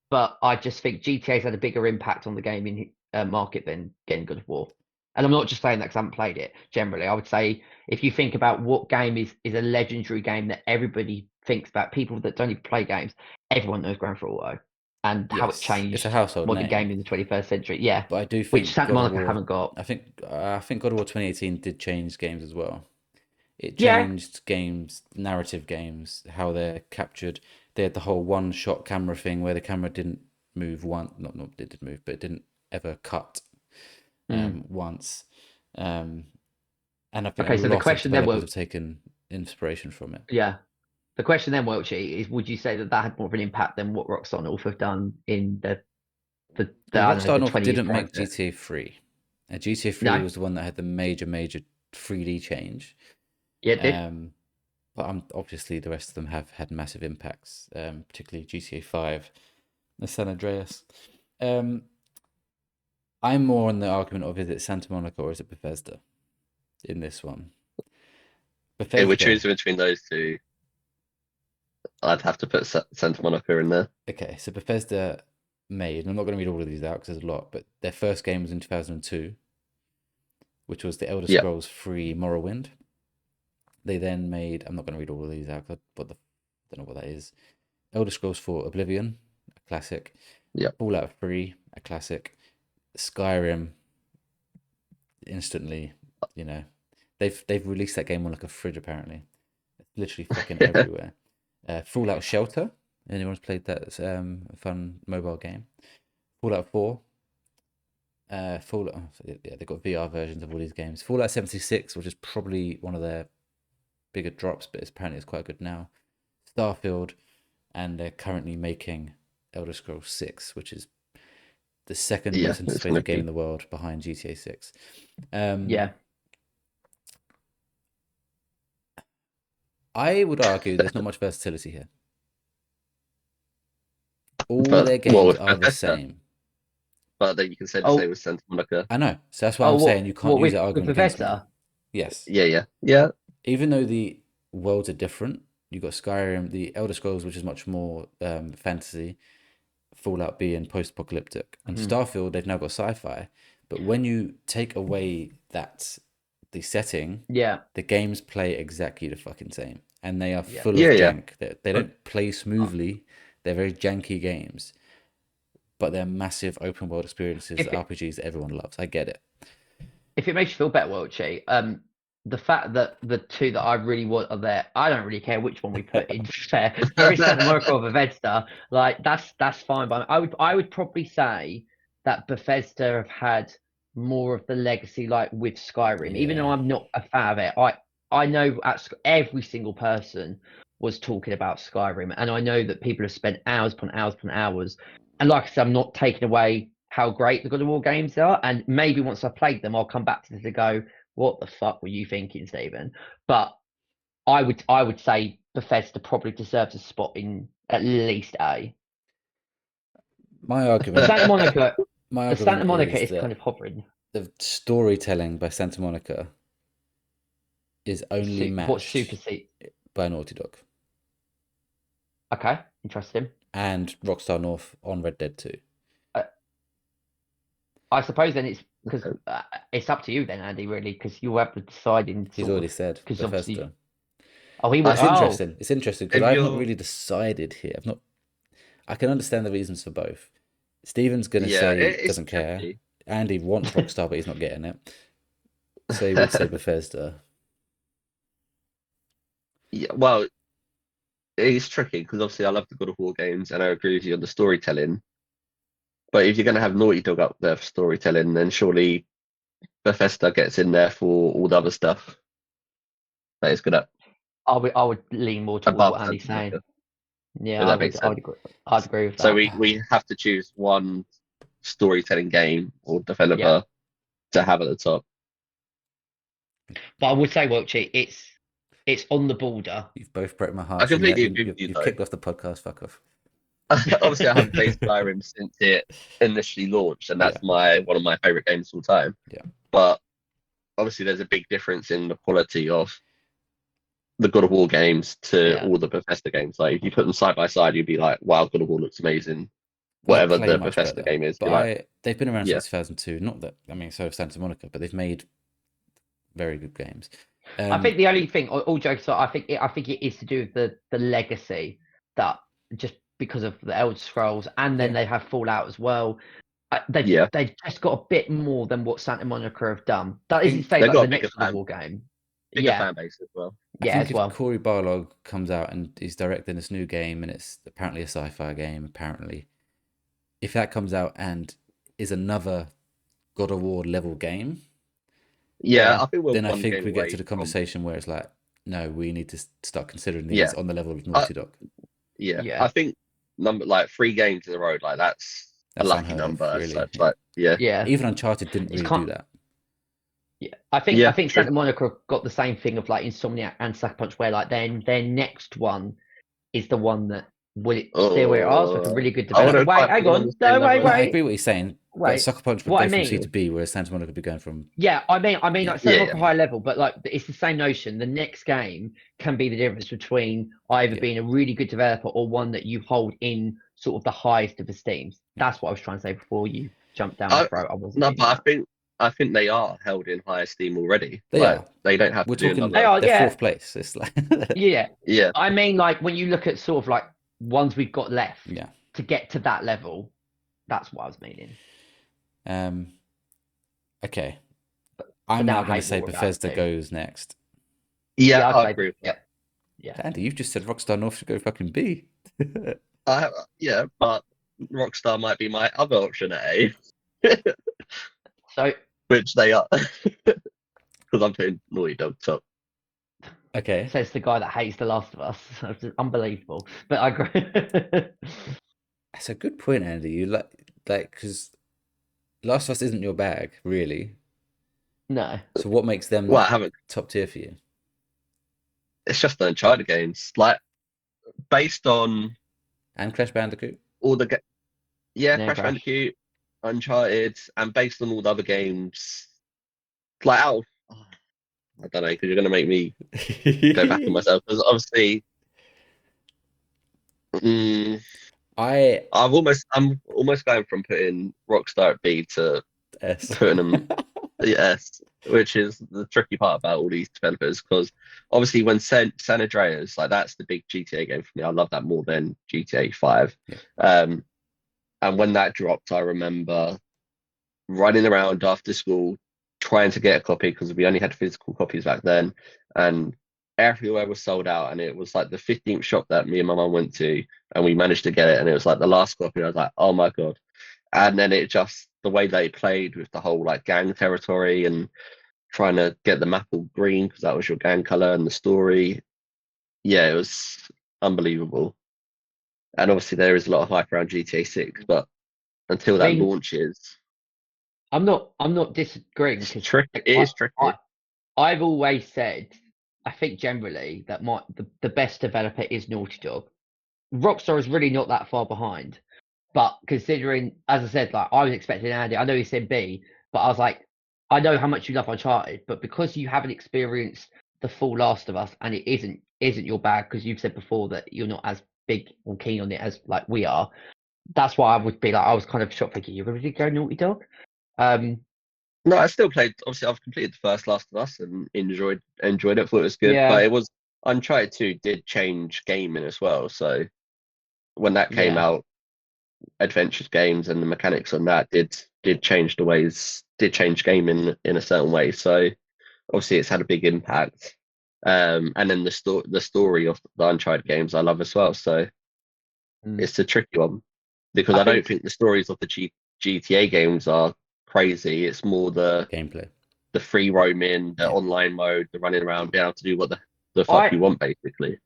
but I just think GTA's had a bigger impact on the gaming market than getting God of War. And I'm not just saying that because I haven't played it. Generally, I would say if you think about what game is a legendary game that everybody thinks about, people that don't even play games, everyone knows Grand Theft Auto and how it changed it's a household modern name. gaming in the 21st century. Yeah, but I do think which Santa Monica haven't got. I think God of War 2018 did change games as well. It changed games, narrative games, how they're captured. They had the whole one-shot camera thing where the camera didn't move once. Not it did move, but it didn't ever cut once. And I think so the question then have taken inspiration from it. Yeah. The question then, Welchy, is would you say that had more of an impact than what Rockstar North have done in the Rockstar North 20 didn't make GTA 3. GTA 3 was the one that had the major 3D change. Yeah, it did. But obviously the rest of them have had massive impacts, particularly GTA 5, the San Andreas. I'm more on the argument of, is it Santa Monica or is it Bethesda in this one? Bethesda. If we're choosing between those two, I'd have to put Santa Monica in there. Okay, so Bethesda made, and I'm not going to read all of these out because there's a lot, but their first game was in 2002, which was the Elder Scrolls 3 Morrowind. They then made, I'm not going to read all of these out because I don't know what that is. Elder Scrolls 4 Oblivion, a classic. Fallout 3, a classic. Skyrim, instantly, they've released that game on like a fridge apparently. It's literally fucking everywhere. Fallout Shelter, anyone's played that? It's a fun mobile game. Fallout 4. Fallout, they've got VR versions of all these games. Fallout 76, which is probably one of their bigger drops, but apparently it's quite good now. Starfield, and they're currently making Elder Scrolls 6, which is the second most anticipated game in the world behind GTA 6. I would argue there's not much versatility here. All their games are the same. But then you can say the same with Santa Monica. I know. So that's why I'm saying you can't use that argument against me. Yes. Yeah. Even though the worlds are different, you've got Skyrim, the Elder Scrolls, which is much more fantasy, Fallout being post-apocalyptic, and Starfield, they've now got sci-fi. But when you take away the setting, the games play exactly the fucking same, and they are full of jank. They don't play smoothly. They're very janky games, but they're massive open world experiences, RPGs that everyone loves. I get it. If it makes you feel better, Welchy, the fact that the two that I really want are there, I don't really care which one we put in. Fair, there is Santa Monica or Bethesda. Like that's fine. But I would probably say that Bethesda have had more of the legacy, like with Skyrim. Even though I'm not a fan of it, I know every single person was talking about Skyrim, and I know that people have spent hours upon hours upon hours. And like I said, I'm not taking away how great the God of War games are, and maybe once I've played them, I'll come back to this and go, what the fuck were you thinking, Stephen? But I would say Bethesda probably deserves a spot in at least A. My argument, Santa Monica is that kind of hovering. The storytelling by Santa Monica is only matched by Naughty Dog. Okay, interesting. And Rockstar North on Red Dead 2. I suppose then it's because it's up to you then, Andy, really, because you have the deciding. He's already said Bethesda. He was. Interesting. It's interesting because I've not really decided here. I can understand the reasons for both. Steven's going to say he doesn't care, Andy wants Rockstar, but he's not getting it. So he would say Bethesda. Yeah, well, it's tricky because obviously I love the God of War games and I agree with you on the storytelling. But if you're going to have Naughty Dog up there for storytelling, then surely Bethesda gets in there for all the other stuff that is good at I would lean more towards above what Andy's Santa saying. Monica, Yeah, if that makes sense. I'd agree with So that. we have to choose one storytelling game or Yeah, developer to have at the top. but I would say, Welchy, it's on the border. You've both broke my I heart, so completely agree with you you've though. kicked off the podcast. Fuck off. Obviously, I haven't played Skyrim since it initially launched, and Yeah. that's one of my favorite games of all time. Yeah. But obviously, there's a big difference in the quality of the God of War games to Yeah. all the Bethesda games. Like, if you put them side by side, you'd be like, "Wow, God of War looks amazing." They Whatever play the much Bethesda better. game is, But you're like, they've been around yeah, since 2002. Not that, I mean, so have Santa Monica, but they've made very good games. I think the only thing, all jokes aside, I think it is to do with the legacy that just because of the Elder Scrolls, and then Yeah. they have Fallout as well. yeah, They've just got a bit more than what Santa Monica have done. That think isn't to say they've like got the a bigger next God of fan, War game. bigger Yeah, fan base as well. I yeah, think as if well. Corey Barlog comes out and is directing this new game, and it's apparently a sci-fi game, apparently, if that comes out and is another God of War level game, Yeah, Yeah. I think we're then I one think game we get to away the from. conversation where it's like, no, we need to start considering Yeah, these on the level of uh, Naughty Dog. yeah. Yeah. I think number like 3 games in a row, like that's a That's lucky unheard of, number as really. such. Yeah. Like, yeah, Yeah. Even Uncharted didn't It's really kind do that. Yeah, I yeah, think true. Santa Monica got the same thing of like Insomniac and Sucker Punch, where like their next one is the one that will it stay where it is, like a Oh, really good I No, developer. wouldn't Wait, quite hang put them on on, the same no, level no, as I them. agree what you're saying, but wait. Sucker Punch would What I go from C to mean, B, whereas Santa Monica would be going from yeah, I mean yeah. like Santa Yeah, Monica high level, but like it's the same notion. The next game can be the difference between either Yeah. being a really good developer or one that you hold in sort of the highest of esteems. That's what I was trying to say before you jumped down my I, throat. I wasn't no, meaning but that. I think they are held in high esteem already. They Like are. they don't have We're to do talking They another. are, they're yeah, fourth place. It's like yeah. Yeah, I mean, like when you look at sort of like ones we've got left yeah. to get to that level, that's what I was meaning. Um okay. But I'm now now I going to hate say more about it Bethesda too. goes next. yeah, Yeah, I'd I say agree with that. yeah. Andy, you've just said Rockstar North should go fucking B. Yeah, but Rockstar might be my other option at A, So which they are, because I'm putting Naughty Dog top. Okay. says the guy that hates The Last of Us. It's unbelievable. But I agree. That's a good point, Andy. You like because Last of Us isn't your bag, really. No. So what makes them Well, I not haven't. top tier for you? It's just the Uncharted games, like based on And Crash Bandicoot? all the yeah, No Crash crash. Bandicoot, Uncharted, and based on all the other games, like out of, I don't know, because you're gonna make me go back on myself. Because obviously, mm, I I'm almost going from putting Rockstar at B to S. putting them yes, which is the tricky part about all these developers. Because obviously, when San Andreas, like that's the big GTA game for me. I love that more than GTA 5. Yeah. And when that dropped, I remember running around after school trying to get a copy because we only had physical copies back then, and everywhere was sold out. And it was like the 15th shop that me and my mum went to, and we managed to get it. And it was like the last copy. I was like, oh my god! And then it just the way they played with the whole like gang territory and trying to get the map all green because that was your gang color and the story. Yeah, it was unbelievable. And obviously there is a lot of hype around GTA 6, but until I that mean, launches, I'm not disagreeing it's because tricky. It is tricky. I've always said I think generally that the best developer is Naughty Dog. Rockstar is really not that far behind. But considering, as I said, like I was expecting Andy, I know he said B, but I was like, I know how much you love Uncharted, but because you haven't experienced the full Last of Us and it isn't your bag because you've said before that you're not as big or keen on it as like we are. That's why I would be like, I was kind of shocked thinking you're going to go Naughty Dog. No, I still played. Obviously, I've completed the first Last of Us and enjoyed it. Thought it was good, but Yeah, it was Uncharted 2 did change gaming as well. So when that came yeah, out, adventures games and the mechanics on that did did change gaming in a certain way. So obviously it's had a big impact. And then the story of the Uncharted games I love as well. So it's a tricky one because I don't think the stories of the GTA games are crazy. It's more the gameplay, the free roaming, the online mode, the running around, being able to do what the fuck you want, basically.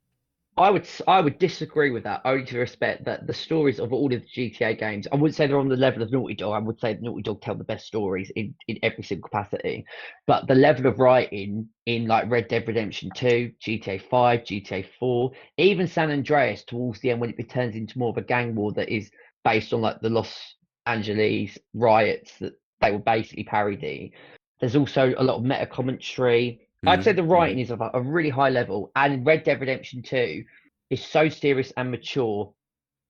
I would disagree with that, only to respect that the stories of all of the GTA games, I wouldn't say they're on the level of Naughty Dog. I would say Naughty Dog tell the best stories in every single capacity. But the level of writing in like Red Dead Redemption 2, GTA 5, GTA 4, even San Andreas towards the end when it turns into more of a gang war that is based on like the Los Angeles riots that they were basically parodying. There's also a lot of meta commentary. I'd say the writing is of a really high level, and Red Dead Redemption 2 is so serious and mature.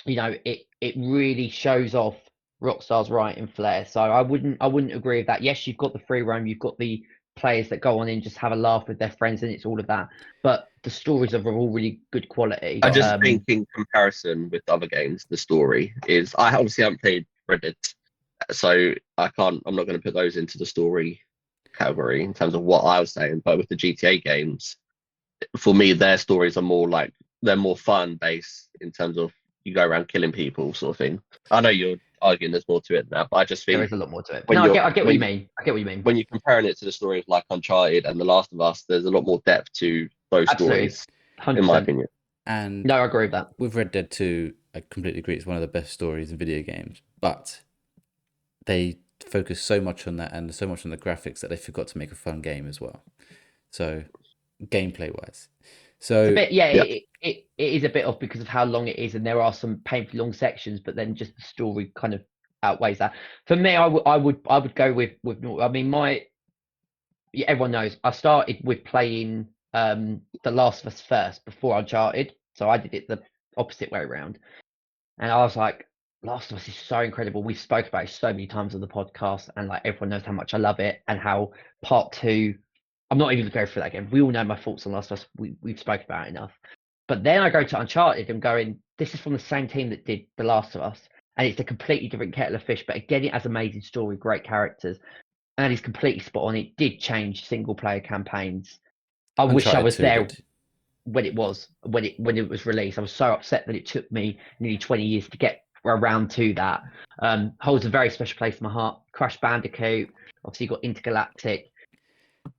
You know, it really shows off Rockstar's writing flair. So I wouldn't agree with that. Yes, you've got the free roam, you've got the players that go on and just have a laugh with their friends, and it's all of that. But the stories are all really good quality. I just think in comparison with other games, the story is. I obviously haven't played Red Dead, so I'm not going to put those into the story category in terms of what I was saying. But with the GTA games, for me, their stories are more like they're more fun based in terms of you go around killing people, sort of thing. I know you're arguing there's more to it now, but I just think there is a lot more to it. No, I get what you mean. I get what you mean. When you're comparing it to the story of like Uncharted and The Last of Us, there's a lot more depth to those stories, 100%. In my opinion. And no, I agree with that. With Red Dead 2, I completely agree. It's one of the best stories in video games, but they focus so much on that and so much on the graphics that they forgot to make a fun game as well. So gameplay wise, so it is a bit off because of how long it is, and there are some painfully long sections, but then just the story kind of outweighs that. For me, I would go with I mean, everyone knows I started with playing The Last of Us first before Uncharted, so I did it the opposite way around, and I was like, Last of Us is so incredible. We've spoke about it so many times on the podcast, and like everyone knows how much I love it, and how part 2. I'm not even going to go through that again. We all know my thoughts on Last of Us. We've spoken about it enough. But then I go to Uncharted and going, this is from the same team that did The Last of Us, and it's a completely different kettle of fish. But again, it has amazing story, great characters, and it's completely spot on. It did change single player campaigns. I wish I was there when it was released. I was so upset that it took me nearly 20 years to get around to that. Holds a very special place in my heart. Crash Bandicoot, obviously you got Intergalactic.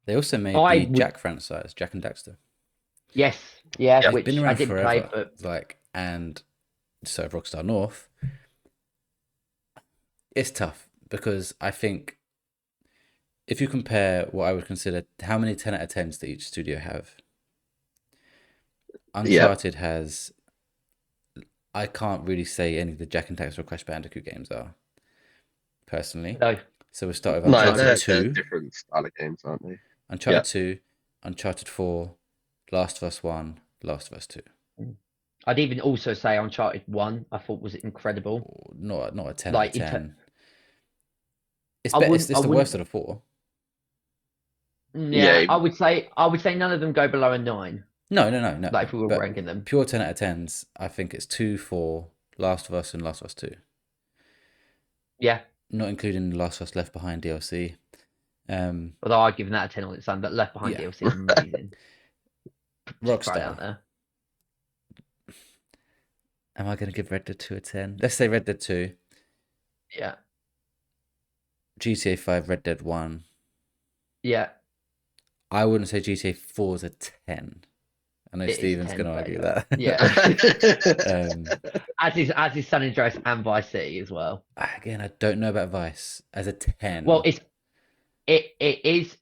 They also made Jack franchise, Jack and Daxter. Yes, which been around I didn't forever, play, but and so Rockstar North. It's tough because I think if you compare what I would consider how many 10 out of 10s that each studio have, Uncharted has. I can't really say any of the Jack and Daxter or Crash Bandicoot games are, personally. No. So we'll start with Uncharted 2. They're different style of games, aren't they? Uncharted 2, Uncharted 4, Last of Us 1, Last of Us 2. I'd even also say Uncharted 1, I thought was incredible. Not a 10 out of 10. It's the worst of the 4. Yeah, I would say none of them go below a 9. No. Like if we were ranking them. Pure 10 out of 10s, I think it's 2, 4, Last of Us and Last of Us 2. Yeah. Not including Last of Us Left Behind DLC. Although I'd give that a 10 on its own, but Left Behind DLC is amazing. Rockstar. Am I going to give Red Dead 2 a 10? Let's say Red Dead 2. Yeah. GTA 5, Red Dead 1. Yeah. I wouldn't say GTA 4 is a 10. I know Steven's going to argue that. Yeah. as is San Andreas and Vice City as well. Again, I don't know about Vice as a 10. Well, it is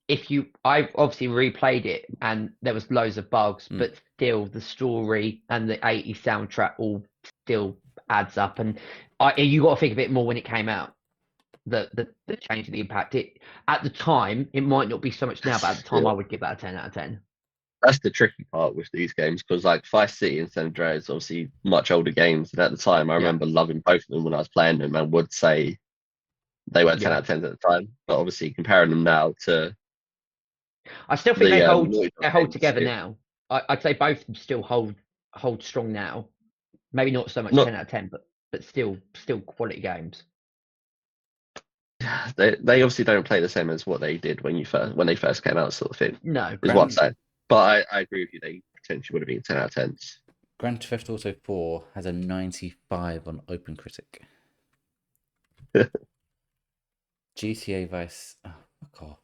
I obviously replayed it and there was loads of bugs, but still the story and the 80s soundtrack all still adds up. And you got to think of it more when it came out. The change of the impact. At the time, it might not be so much now, but at the time, I would give that a 10 out of 10. That's the tricky part with these games because, like, Vice City and San Andreas, obviously much older games, and at the time, I remember loving both of them when I was playing them, and would say they were 10 out of 10 at the time. But obviously, comparing them now to, I still think they hold together now. I'd say both of them still hold strong now. Maybe not so much 10 out of 10, but still quality games. they obviously don't play the same as what they did when they first came out, sort of thing. No. Is what I'm saying. But I agree with you. They potentially would have been 10 out of 10s. Grand Theft Auto 4 has a 95 on OpenCritic. GTA Vice. Oh, fuck off.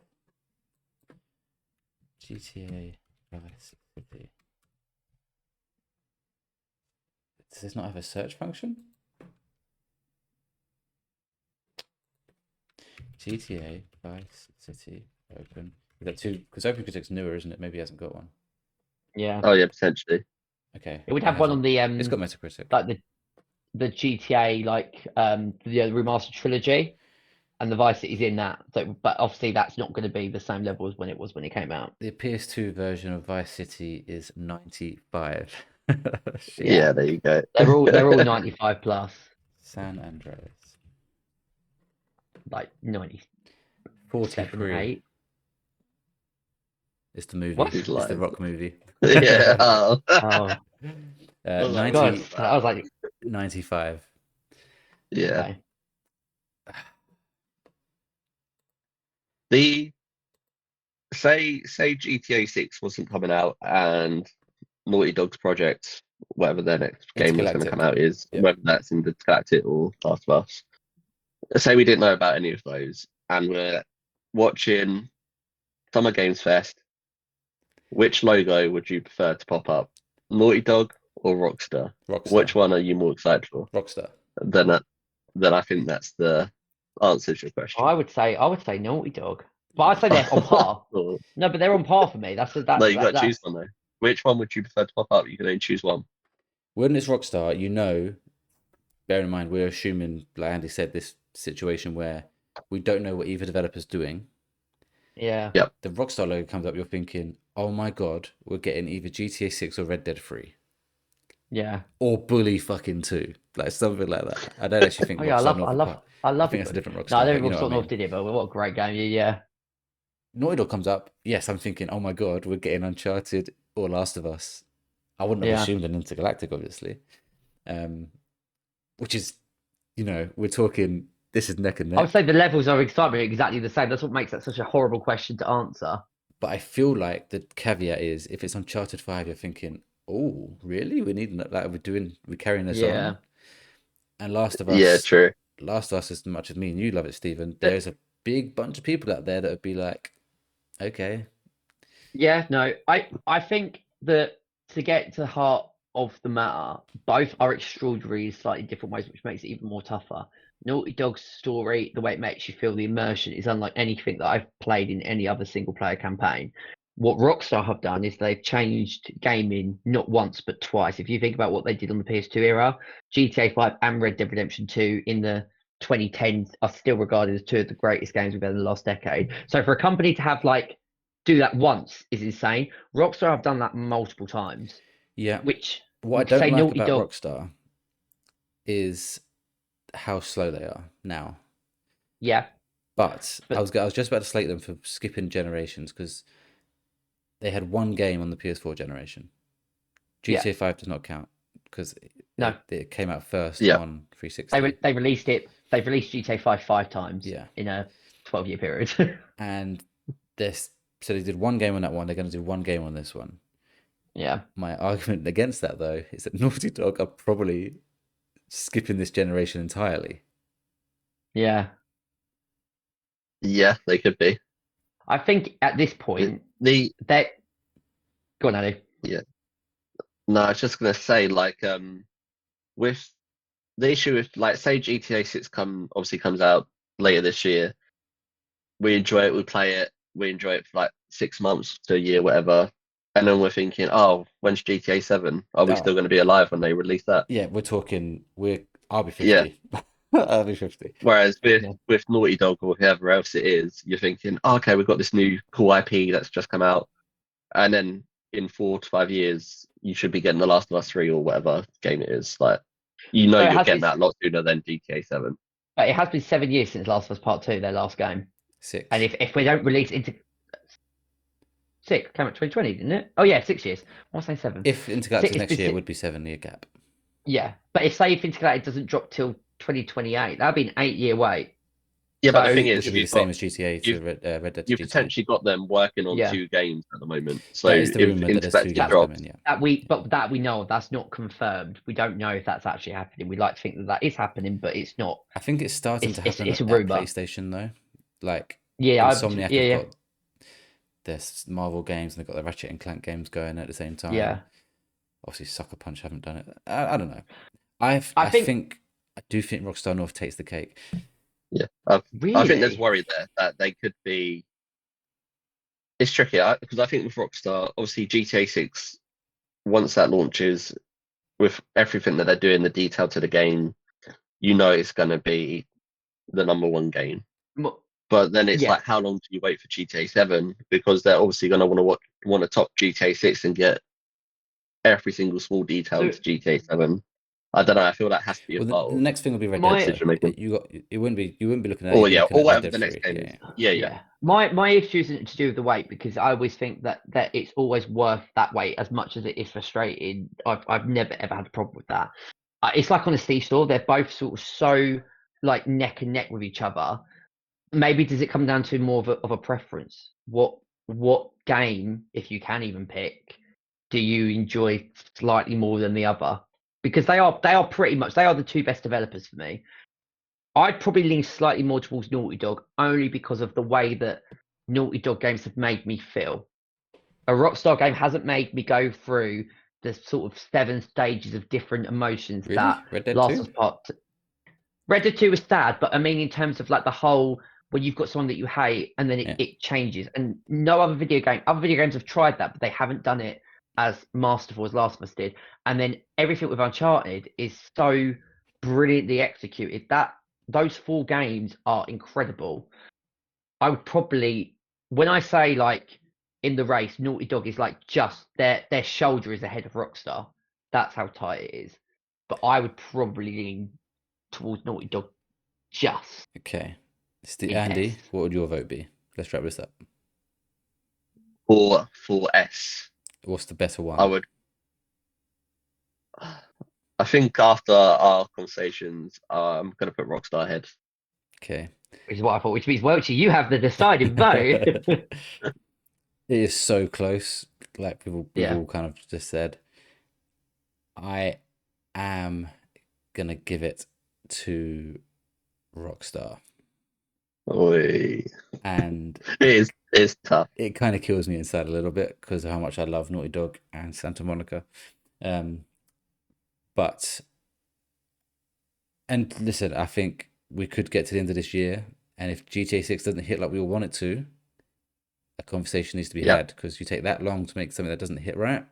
GTA Vice City. Does this not have a search function? GTA Vice City Open. Is that two? Because OpenCritic's newer, isn't it? Maybe it hasn't got one. Yeah. Oh yeah, potentially. Okay. It would have one on the It's got Metacritic. Like the GTA the remastered trilogy, and the Vice City's in that. So, but obviously that's not going to be the same level as when it came out. The PS2 version of Vice City is 95. Yeah, there you go. They're all 95 plus. San Andreas. Like 90. 43. It's the movie. What? It's the rock movie. Yeah. Oh. 90, God, I was like 95. Yeah. Okay. The say GTA 6 wasn't coming out and Naughty Dog's project, whatever their next game was going to come out is, whether that's Intergalactic or Last of Us. Say we didn't know about any of those and we're watching Summer Games Fest. Which logo would you prefer to pop up? Naughty Dog or Rockstar? Which one are you more excited for? Rockstar. Then I think that's the answer to your question. I would say Naughty Dog. But I'd say they're on par. No, but they're on par for me. That's no, you got to choose one though. Which one would you prefer to pop up? You can only choose one. When it's Rockstar, bear in mind we're assuming, like Andy said, this situation where we don't know what either developer's doing. Yeah. Yep. The Rockstar logo comes up, you're thinking, oh my god, we're getting either GTA 6 or Red Dead 3. Yeah. Or Bully fucking 2. Like something like that. I don't actually think Rockstar I love think it. that's a different Rockstar. No, I don't think Rockstar did it, but what a great game. Yeah. Naughty Dog comes up, yes, I'm thinking, oh my god, we're getting Uncharted or Last of Us. I wouldn't have assumed an Intergalactic, obviously. Which is, we're talking, this is neck and neck. I would say the levels of excitement are exactly the same. That's what makes that such a horrible question to answer. But I feel like the caveat is, if it's Uncharted 5, you're thinking, oh, really? We need, like, we're carrying this on. And Last of Us. Yeah, true. Last of Us, as much as me and you love it, Stephen, there's a big bunch of people out there that would be like, okay. Yeah, no, I think that to get to the heart of the matter, both are extraordinary in slightly different ways, which makes it even more tougher. Naughty Dog's story, the way it makes you feel the immersion, is unlike anything that I've played in any other single player campaign. What Rockstar have done is they've changed gaming not once but twice. If you think about what they did on the PS2 era, GTA 5 and Red Dead Redemption 2 in the 2010s are still regarded as two of the greatest games we've had in the last decade. So for a company to have do that once is insane. Rockstar have done that multiple times. Yeah. Which what I don't like about Rockstar is how slow they are now. Yeah. But I was just about to slate them for skipping generations because they had one game on the PS4 generation. GTA 5 does not count because it came out first on 360. They released it. They've released GTA 5 times in a 12-year period. And so they did one game on that one. They're going to do one game on this one. Yeah. My argument against that, though, is that Naughty Dog are probably skipping this generation entirely. Yeah. Yeah, they could be. I think at this point, go on, Andy. Yeah. No, I was just gonna say, with the issue with, say GTA 6 comes out later this year. We enjoy it, we play it, we enjoy it for 6 months to a year, whatever. And then we're thinking, oh, when's GTA 7? Are we still going to be alive when they release that? Yeah, I'll be 50. Yeah. I'll be 50. Whereas with Naughty Dog or whoever else it is, you're thinking, oh, okay, we've got this new cool IP that's just come out. And then in 4 to 5 years, you should be getting The Last of Us 3 or whatever game it is. You're getting that a lot sooner than GTA 7. But it has been 7 years since Last of Us Part 2, their last game. 6. And if we don't release into 6, came out 2020, didn't it? Oh yeah, 6 years. What's I say 7? If Intergalactic next year, it would be 7-year gap. Yeah, but if Intergalactic doesn't drop till 2028, that'd be an 8-year wait. Yeah, but the So thing which is, would be the same as GTA to you've Red Dead to you've GTA. potentially got them working on yeah, 2 games at the moment. So That is the if rumor that there's 2 Intergalactic games drops, coming. Yeah. that we know of, that's not confirmed. We don't know if that's actually happening. We like to think that that is happening, but it's not. I think it's starting to happen It's a at rumor. PlayStation though. Like Yeah, Insomniac yeah, have yeah, got their Marvel games and they've got their Ratchet and Clank games going at the same yeah. time. Obviously, Sucker Punch haven't done it. I don't know. I think I do think Rockstar North takes the cake. yeah, I think there's really, worry there that they could be. It's tricky because I think with Rockstar, obviously GTA 6, once that launches, with everything that they're doing, the detail to the game, you know it's going to be the #1 game. But then it's yeah. like, how long do you wait for GTA 7? Because they're obviously going to want to top GTA 6 and get every single small detail So into GTA 7. I don't know. I feel that has to be a Well, part the of next thing will be Red their Dead. my So decision making. you wouldn't be looking at it. Or You'd be yeah, looking or at Red whatever Dead the next 3. game Yeah, is. yeah. Yeah, yeah, my issue isn't to do with the wait because I always think that it's always worth that wait as much as it is frustrating. I've never ever had a problem with that. It's like on a seesaw; they're both sort of so like neck and neck with each other. Maybe does it come down to more of a preference? What game, if you can even pick, do you enjoy slightly more than the other? Because they are pretty much they are the two best developers for me. I'd probably lean slightly more towards Naughty Dog only because of the way that Naughty Dog games have made me feel. A Rockstar game hasn't made me go through the sort of 7 stages of different emotions that Really, Red Dead Last 2? of Us Part. Red Dead 2 was sad, but I mean in terms of like the whole when you've got someone that you hate and then Yeah. it changes. And no other other video games have tried that, but they haven't done it as masterful as Last of Us did. And then everything with Uncharted is so brilliantly executed that those 4 games are incredible. I would probably, when I say like in the race, Naughty Dog is like just their shoulder is ahead of Rockstar. That's how tight it is. But I would probably lean towards Naughty Dog just Okay. in Andy, best. what would your vote be? Let's wrap this up. for S, What's the better I one? would. I think after our conversations, I'm gonna put Rockstar ahead. Okay. Which is what I thought, which means Welchy, you have the deciding vote. It is so close. Like we've Yeah. all kind of just said. I am gonna give it to Rockstar, Oy. and It's tough. it kind of kills me inside a little bit because of how much I love Naughty Dog and Santa Monica. But and listen, I think we could get to the end of this year, and if GTA 6 doesn't hit like we all want it to, a conversation needs to be Yeah, had because you take that long to make something that doesn't hit right.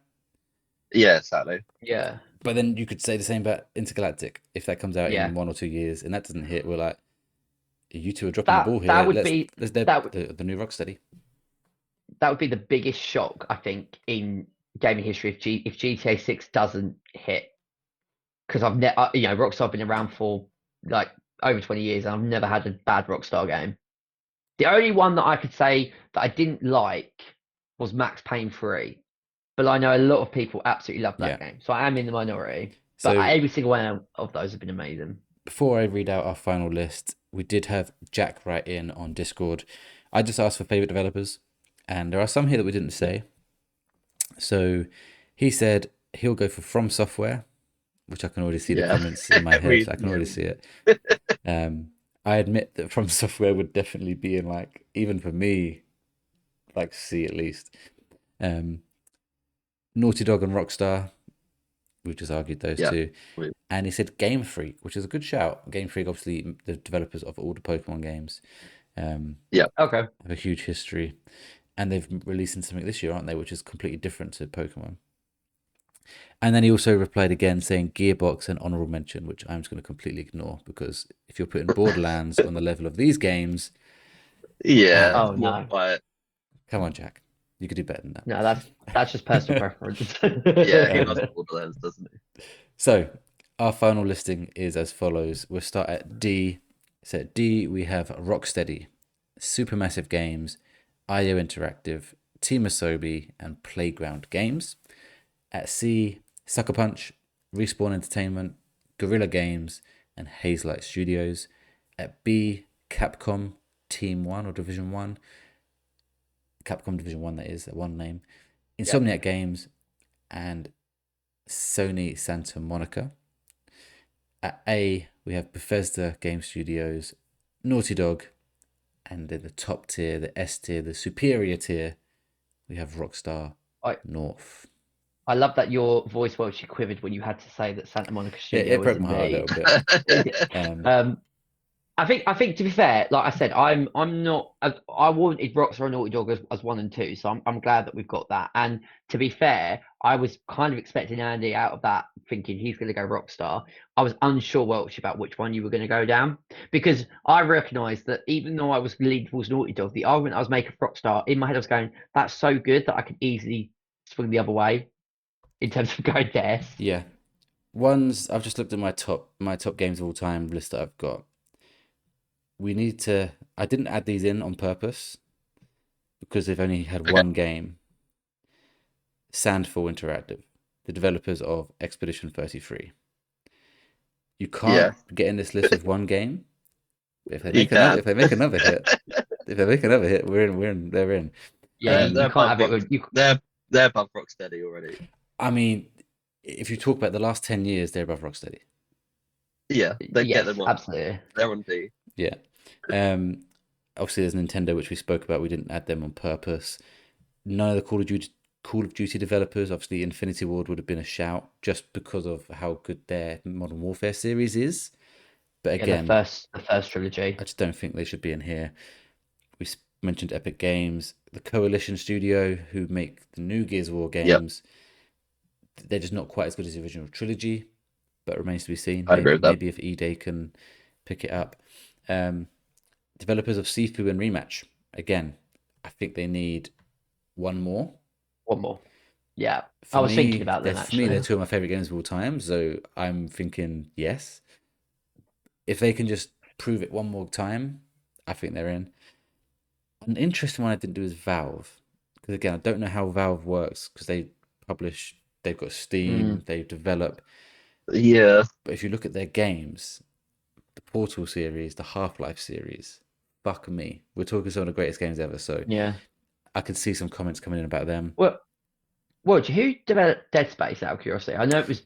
yeah, sadly. Yeah. But then you could say the same about Intergalactic if that comes out Yeah. in 1 or 2 years and that doesn't hit. We're like, you two are dropping the That ball here. that would Let's be the new Rocksteady. that would be the biggest shock, I think, in gaming history if GTA 6 doesn't hit. Because I've never, you know, Rockstar have been around for like over 20 years, and I've never had a bad Rockstar game. The only one that I could say that I didn't like was Max Payne 3, but I know a lot of people absolutely love that Yeah. game, so I am in the minority. But So every single one of those have been amazing. before I read out our final list, we did have Jack write in on Discord. I just asked for favorite developers, and there are some here that we didn't say. So he said he'll go for From Software, which I can already see the Yeah. comments in my head. I can already see it. I admit that From Software would definitely be in like, even for me, like C at least. Naughty Dog and Rockstar, we've just argued those Yeah. two. And he said Game Freak, which is a good shout. Game Freak, obviously, the developers of all the Pokemon games, Yeah. Okay. have a huge history. And they've releasing something this year, aren't they? Which is completely different to Pokemon. And then he also replied again saying Gearbox and honorable mention, which I'm just going to completely ignore because if you're putting Borderlands on the level of these games, Yeah. Oh, More no. quiet. come on, Jack, you could do better than that. No, that's just personal preference. Yeah, he loves Borderlands, doesn't he? So our final listing is as follows. We'll start at D. So at D we have Rocksteady, Supermassive Games, IO Interactive, Team Asobi, and Playground Games. At C, Sucker Punch, Respawn Entertainment, Guerrilla Games, and Hazelight Studios. At B, Capcom Team 1 or Division 1. Capcom Division 1, that is, that one name. Insomniac Games and Sony Santa Monica. At A, we have Bethesda Game Studios, Naughty Dog, and in the top tier, the S tier, the superior tier, we have Rockstar North. I love that your voice Welchy quivered when you had to say that Santa Monica Studio It was broke in my heart a B. little bit. I think to be fair, like I said, I'm not. I wanted Rockstar and Naughty Dog as 1 and 2, so I'm glad that we've got that. And to be fair, I was kind of expecting Andy out of that, thinking he's going to go Rockstar. I was unsure Welch about which one you were going to go down, because I recognised that even though I was leaning towards Naughty Dog, the argument I was making for Rockstar in my head, I was going, that's so good that I could easily swing the other way in terms of going there. Yeah, ones I've just looked at my top games of all time list that I've got. We need to. I didn't add these in on purpose because they've only had one game. Sandfall Interactive, the developers of Expedition 33. You can't get in this list with one game. If they make another hit, we're in. They're in. Yeah, you can't have it. They're above Rocksteady already. I mean, if you talk about the last 10 years, they're above Rocksteady. Yeah, they get them on. Absolutely. They're on D. Yeah. Obviously, there's Nintendo, which we spoke about. We didn't add them on purpose. None of the Call of Duty developers. Obviously, Infinity Ward would have been a shout just because of how good their Modern Warfare series is. But again, the first trilogy. I just don't think they should be in here. We mentioned Epic Games, the Coalition Studio, who make the new Gears of War games. Yep. They're just not quite as good as the original trilogy, but remains to be seen. Maybe if E-Day can pick it up. Developers of Sifu and Rematch. Again, I think they need one more. Yeah. I was thinking about them, actually. For me, they're two of my favourite games of all time, so I'm thinking yes. If they can just prove it one more time, I think they're in. An interesting one I didn't do is Valve. Because again, I don't know how Valve works, because they've got Steam, they develop. Yeah. But if you look at their games, the Portal series, the Half-Life series, fuck me. We're talking some of the greatest games ever, so yeah, I could see some comments coming in about them. Well, who developed Dead Space, out of curiosity? I know it was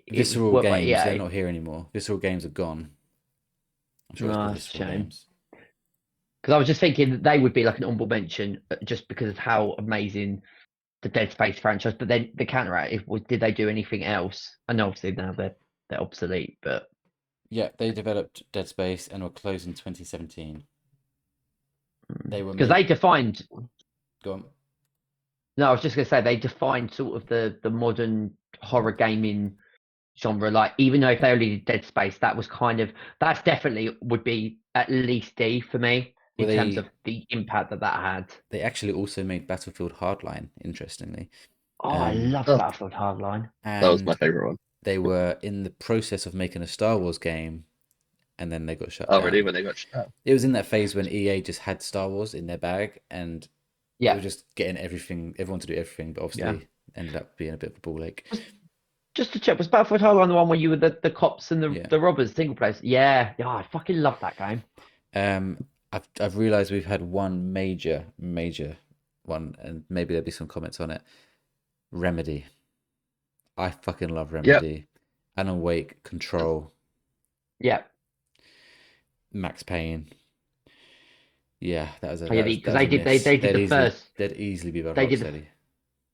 Visceral Games. They're not here anymore. Visceral Games are gone. I'm sure it's a shame. Because I was just thinking that they would be like an honorable mention just because of how amazing the Dead Space franchise. But then the counter did they do anything else? I know obviously now they're obsolete, but yeah, they developed Dead Space and were closed in 2017. They were because they defined. Go on. No, I was just going to say they defined sort of the modern horror gaming genre. Like, even though if they only did Dead Space, that's definitely would be at least D for me in terms of the impact that had. They actually also made Battlefield Hardline, interestingly. Oh, I love Battlefield Hardline. That was my favorite one. They were in the process of making a Star Wars game, and then they got shut down. Oh, really? When they got shut down? It was in that phase when EA just had Star Wars in their bag, and they were just getting everyone to do everything, but obviously ended up being a bit of a ball ache. Just to check, was Battlefield Hardline the one where you were the cops and the robbers single place? Yeah, I fucking love that game. I've realised we've had one major one, and maybe there'll be some comments on it. Remedy. I fucking love Remedy. Yep. Alan Wake, Control. Yeah. Max Payne. Yeah, that was a because they did the first. They'd easily be above Rocksteady.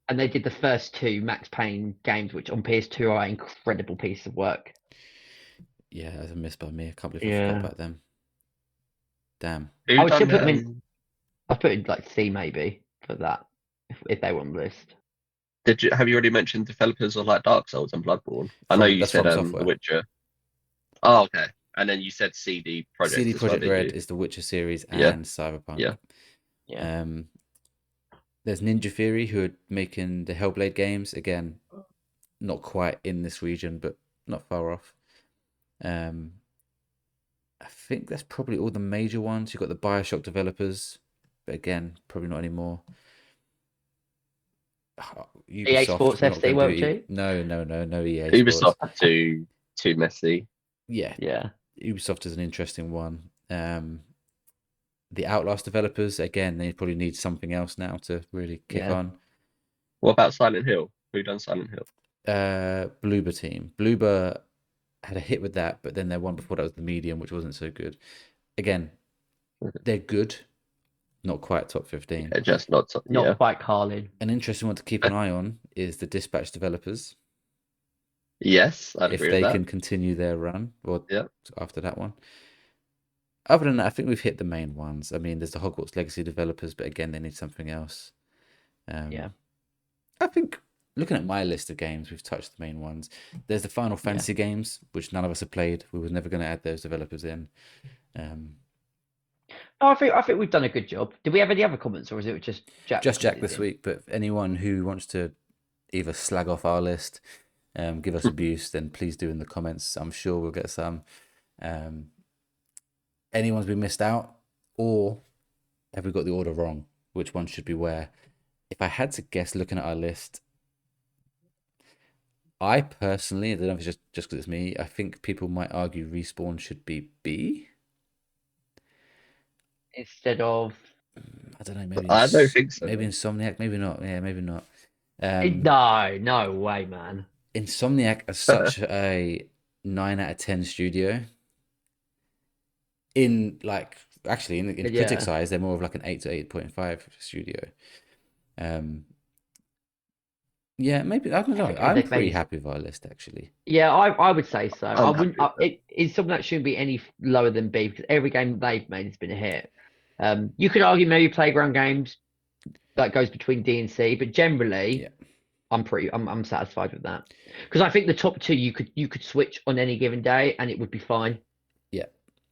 And they did the first two Max Payne games, which on PS2 are incredible pieces of work. Yeah, that's a miss by me. I can't believe I forgot about them. Damn. I should put them in. I put in like C maybe for that if they were on the list. Have you already mentioned developers of like Dark Souls and Bloodborne? I know you said The Witcher. Oh, okay. And then you said CD Projekt. CD Projekt Red is the Witcher series and Cyberpunk. Yeah. There's Ninja Theory, who are making the Hellblade games. Again, not quite in this region, but not far off. I think that's probably all the major ones. You've got the Bioshock developers, but again, probably not anymore. EA Sports FC, won't you? No EA Ubisoft are too messy. Yeah. Ubisoft is an interesting one. The Outlast developers, again, they probably need something else now to really kick Yeah. on. What about Silent Hill? Who done Silent Hill? Bloober team. Bloober had a hit with that, but then their one before that was the Medium, which wasn't so good. Again, they're good, not quite top 15. Yeah, just not. Not quite Carlin. An interesting one to keep an eye on is the Dispatch developers. Yes, I'd If agree they with that. can continue their run, or Yeah. after that one. Other than that, I think we've hit the main ones. I mean, there's the Hogwarts Legacy developers, but again, they need something else. Yeah. I think looking at my list of games, we've touched the main ones. There's the Final Fantasy games, which none of us have played. We were never going to add those developers in. I think we've done a good job. Did we have any other comments, or was it just Jack? Just Jack this week, but anyone who wants to either slag off our list, give us abuse, then please do in the comments. I'm sure we'll get some. Anyone's been missed out, or have we got the order wrong? Which one should be where? If I had to guess, looking at our list, I personally, I don't know if it's just because it's me, I think people might argue Respawn should be B. Instead of, I don't know, maybe I don't think so. Maybe Insomniac, maybe not. Yeah, maybe not. no way, man. Insomniac is such a 9 out of 10 studio. In critics' eyes, they're more of like an 8 to 8.5 studio. Yeah, maybe I don't know. I'm pretty happy with our list, actually. Yeah, I would say so. I wouldn't. Insomniac shouldn't be any lower than B because every game they've made has been a hit. You could argue maybe Playground Games that goes between D and C, but generally, I'm satisfied with that because I think the top two you could switch on any given day and it would be fine.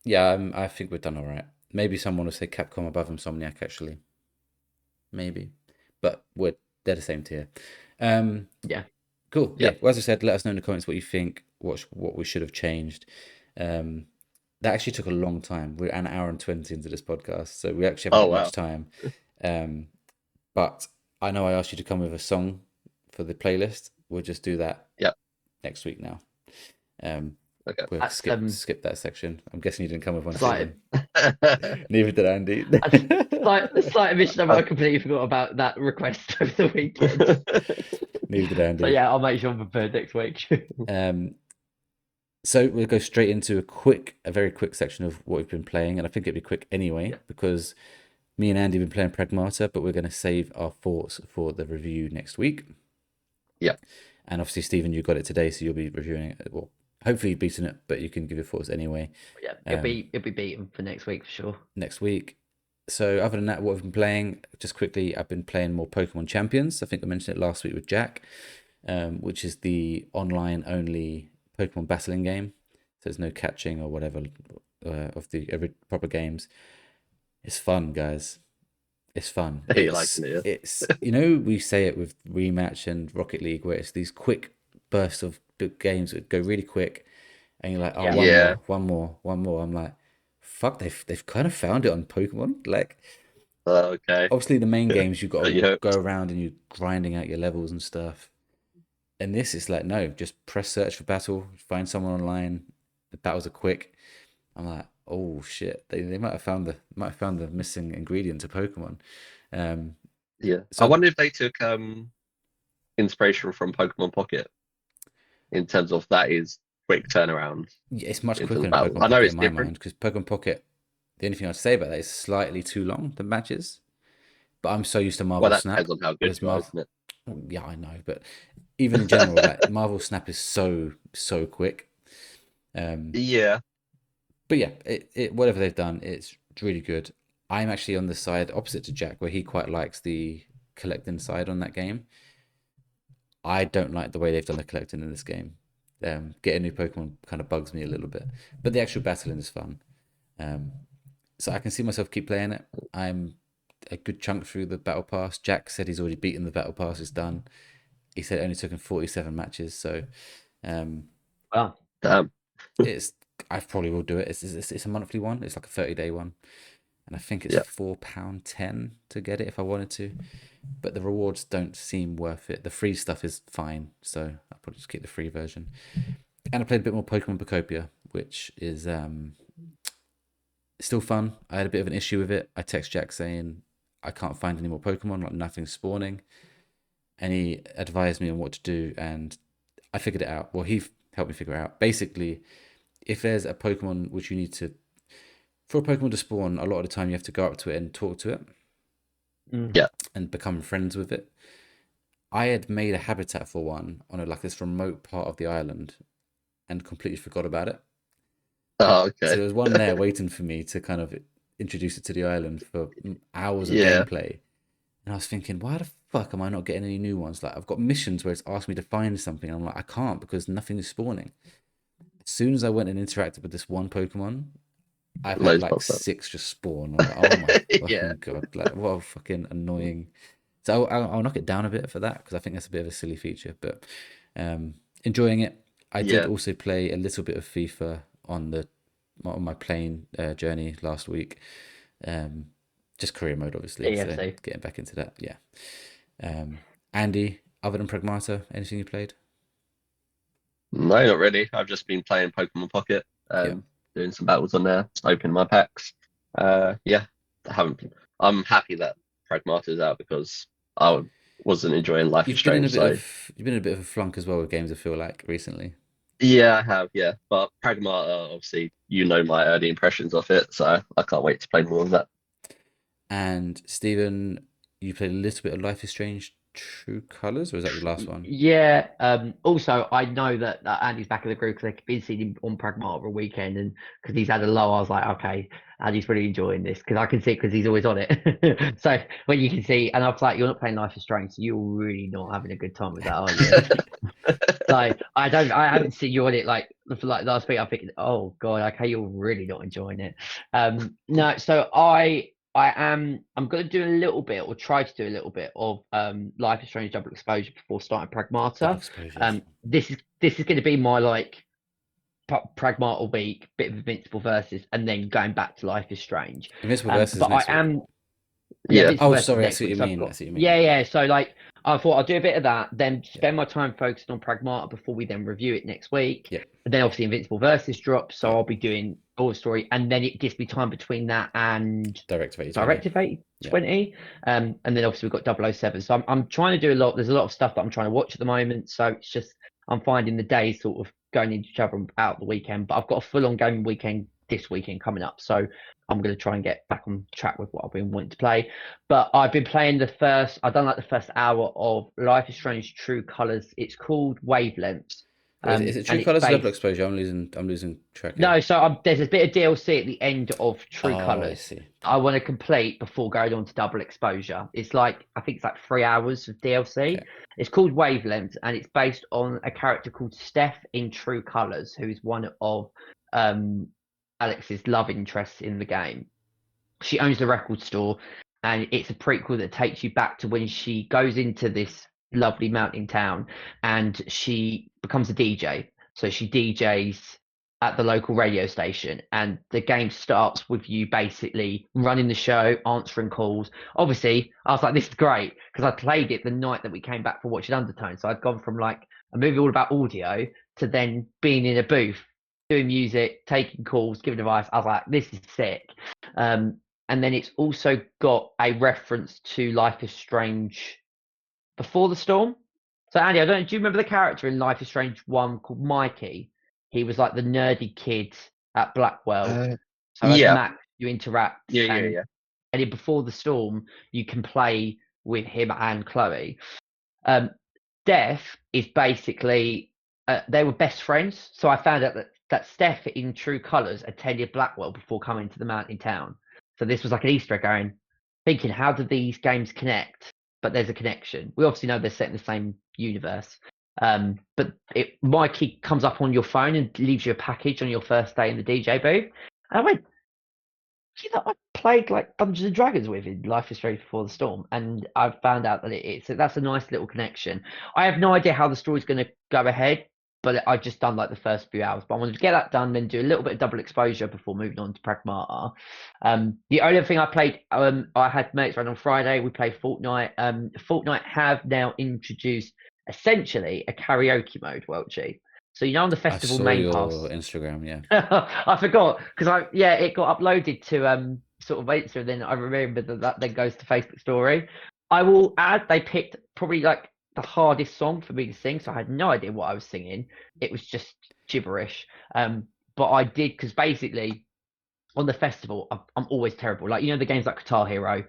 Yeah. I think we've done all right. Maybe someone will say Capcom above Insomniac, actually. Maybe, but they're the same tier. Yeah. Cool. Yeah. Well, as I said, let us know in the comments what you think. What we should have changed. That actually took a long time. We're an hour and 20 into this podcast, so we actually haven't got much time. But I know I asked you to come with a song for the playlist. We'll just do that next week now. Okay. We'll skip that section. I'm guessing you didn't come with one. Slight, Neither did Andy. slight admission, I completely forgot about that request over the weekend. Neither did Andy. So yeah, I'll make sure I'm prepared next week. So we'll go straight into a very quick section of what we've been playing, and I think it'd be quick anyway because me and Andy have been playing Pragmata, but we're going to save our thoughts for the review next week. Yeah. And obviously, Stephen, you got it today, so you'll be reviewing it. Well, hopefully beating it, but you can give your thoughts anyway. Yeah, it'll be beaten for next week for sure. Next week. So other than that, what I've been playing, just quickly, I've been playing more Pokemon Champions. I think I mentioned it last week with Jack, which is the online only Pokemon battling game. So there's no catching or whatever of the proper games. It's fun, guys. It's fun. It's we say it with Rematch and Rocket League where it's these quick bursts of big games that go really quick, and you're like, one more. I'm like, fuck, they've kind of found it on Pokemon. Like, okay. Obviously, the main games you've got to go around and you're grinding out your levels and stuff. And this is like, no, just press search for battle, find someone online. The battles are quick. I'm like, oh shit, they might have found the missing ingredient to Pokemon. So I wonder if they took inspiration from Pokemon Pocket in terms of that is quick turnaround. Yeah, it's much quicker than Pokemon Pocket in my mind because Pokemon Pocket, the only thing I'd say about that is slightly too long, the matches. But I'm so used to Marvel Snap. Depends on how good you are, isn't it? Yeah, I know, but even in general, like Marvel Snap is so quick. Yeah. But yeah, it whatever they've done, it's really good. I'm actually on the side opposite to Jack, where he quite likes the collecting side on that game. I don't like the way they've done the collecting in this game. Getting new Pokemon kind of bugs me a little bit, but the actual battling is fun. So I can see myself keep playing it. I'm a good chunk through the battle pass. Jack said he's already beaten the battle pass. It's done. He said it only took him 47 matches. So, wow, damn. I probably will do it. It's a monthly one. It's like a 30-day one, and I think it's £4.10 to get it if I wanted to. But the rewards don't seem worth it. The free stuff is fine, so I'll probably just keep the free version. And I played a bit more Pokemon Pocopia, which is Still fun. I had a bit of an issue with it. I text Jack saying I can't find any more Pokemon, like nothing's spawning. And he advised me on what to do, and I figured it out. Well, he helped me figure it out. Basically, if there's a Pokemon which you need to, for a Pokemon to spawn, a lot of the time you have to go up to it and talk to it Mm. Yeah. and become friends with it. I had made a habitat for one on like this remote part of the island and completely forgot about it. Oh, So okay. there was one there waiting for me to kind of introduce it to the island for hours of Yeah. gameplay. And I was thinking, why the fuck am I not getting any new ones? Like I've got missions where it's asked me to find something. I'm like, I can't because nothing is spawning. As soon as I went and interacted with this one Pokemon, I've had Loads like popped up. 6 just spawn. I'm like, oh my Yeah. fucking god! Like what a fucking annoying. So I'll knock it down a bit for that because I think that's a bit of a silly feature. But enjoying it. I did Yeah. also play a little bit of FIFA on my plane journey last week. Um, just career mode, obviously. So EFC. getting back into that, yeah. Andy, other than Pragmata, anything you played? No, not really. I've just been playing Pokemon Pocket, Yeah. doing some battles on there, opening my packs. Yeah, I haven't. I'm happy that Pragmata's out because I wasn't enjoying Life is You've been in a Strange. bit So of you've been in a bit of a flunk as well with games, I feel like, recently. yeah, I have. Yeah, but Pragmata, obviously, you know my early impressions of it, so I can't wait to play more of that. And Stephen, you played a little bit of Life is Strange True Colors, or was that your last one? Yeah. Also, I know that Andy's back in the group because I've been seeing him on Pragmata a weekend, and because he's had a low, I was like, okay, Andy's really enjoying this because I can see it because he's always on it. So when you can see, and I was like, you're not playing Life is Strange, so you're really not having a good time with that, are you? Like I haven't seen you on it like for like last week. I'm thinking, oh god, okay, you're really not enjoying it. No, so I'm gonna do a little bit or try to do a little bit of Life is Strange Double Exposure before starting Double Pragmata. exposure, that's fun. This is gonna be my like Pragmata week, bit of Invincible versus, and then going back to Life is Strange. Invincible versus But I next week. am yeah, Yeah, Invincible Oh, versus sorry, I next see what week. you So I've mean. I got see what you mean. yeah, Yeah, yeah. So like I thought I'll do a bit of that, then yeah, spend my time focused on Pragmata before we then review it next week. yeah, And then obviously Invincible versus drops, so yeah. I'll be doing all the story, and then it gives me time between that and Directive 8020. Directive Yeah. 20. And then obviously we've got 007. So I'm trying to do a lot. There's a lot of stuff that I'm trying to watch at the moment. So it's just I'm finding the days sort of going into each other out the weekend. But I've got a full on gaming weekend this weekend coming up. So I'm going to try and get back on track with what I've been wanting to play. But I've been playing I've done like the first hour of Life is Strange True Colors. It's called Wavelengths. Well, is it And True it's Colors or Double based Exposure? I'm losing track here. no, so there's a bit of DLC at the end of True Oh, I Colors. see. I want to complete before going on to Double Exposure. It's like I think it's like 3 hours of DLC. Okay. It's called Wavelength, and it's based on a character called Steph in True Colors, who's one of Alex's love interests in the game. She owns the record store, and it's a prequel that takes you back to when she goes into this lovely mountain town, and she becomes a DJ. So she DJs at the local radio station, and the game starts with you basically running the show, answering calls. Obviously, I was like, this is great because I played it the night that we came back for watching Undertone. So I'd gone from like a movie all about audio to then being in a booth, doing music, taking calls, giving advice. I was like, this is sick. And then it's also got a reference to Life is Strange Before the Storm. So Andy, I don't. Do you remember the character in Life is Strange 1 called Mikey? He was like the nerdy kid at Blackwell. uh, So as yeah, Max, you interact, yeah, yeah, and yeah. in Before the Storm, you can play with him and Chloe. Um, Steph is basically they were best friends. So I found out that Steph in True Colors attended Blackwell before coming to the mountain town. So this was like an Easter egg going, thinking, how do these games connect? But there's a connection. We obviously know they're set in the same universe. But Mikey comes up on your phone and leaves you a package on your first day in the DJ booth. And I went, you know, I played like Dungeons and Dragons with in Life is Strange Before the Storm, and I've found out that so that's a nice little connection. I have no idea how the story's going to go ahead, but I just done like the first few hours. But I wanted to get that done, then do a little bit of double exposure before moving on to Pragmata. The only thing I played, I had mates around on Friday. We played Fortnite. Fortnite have now introduced essentially a karaoke mode, Welchy. So on the I festival saw main your pass. Instagram, yeah. I forgot because it got uploaded to sort of Insta, and then I remembered that then goes to Facebook story. I will add they picked probably like the hardest song for me to sing, so I had no idea what I was singing. It was just gibberish. But I did because basically on the festival I'm always terrible. Like the games like Guitar Hero,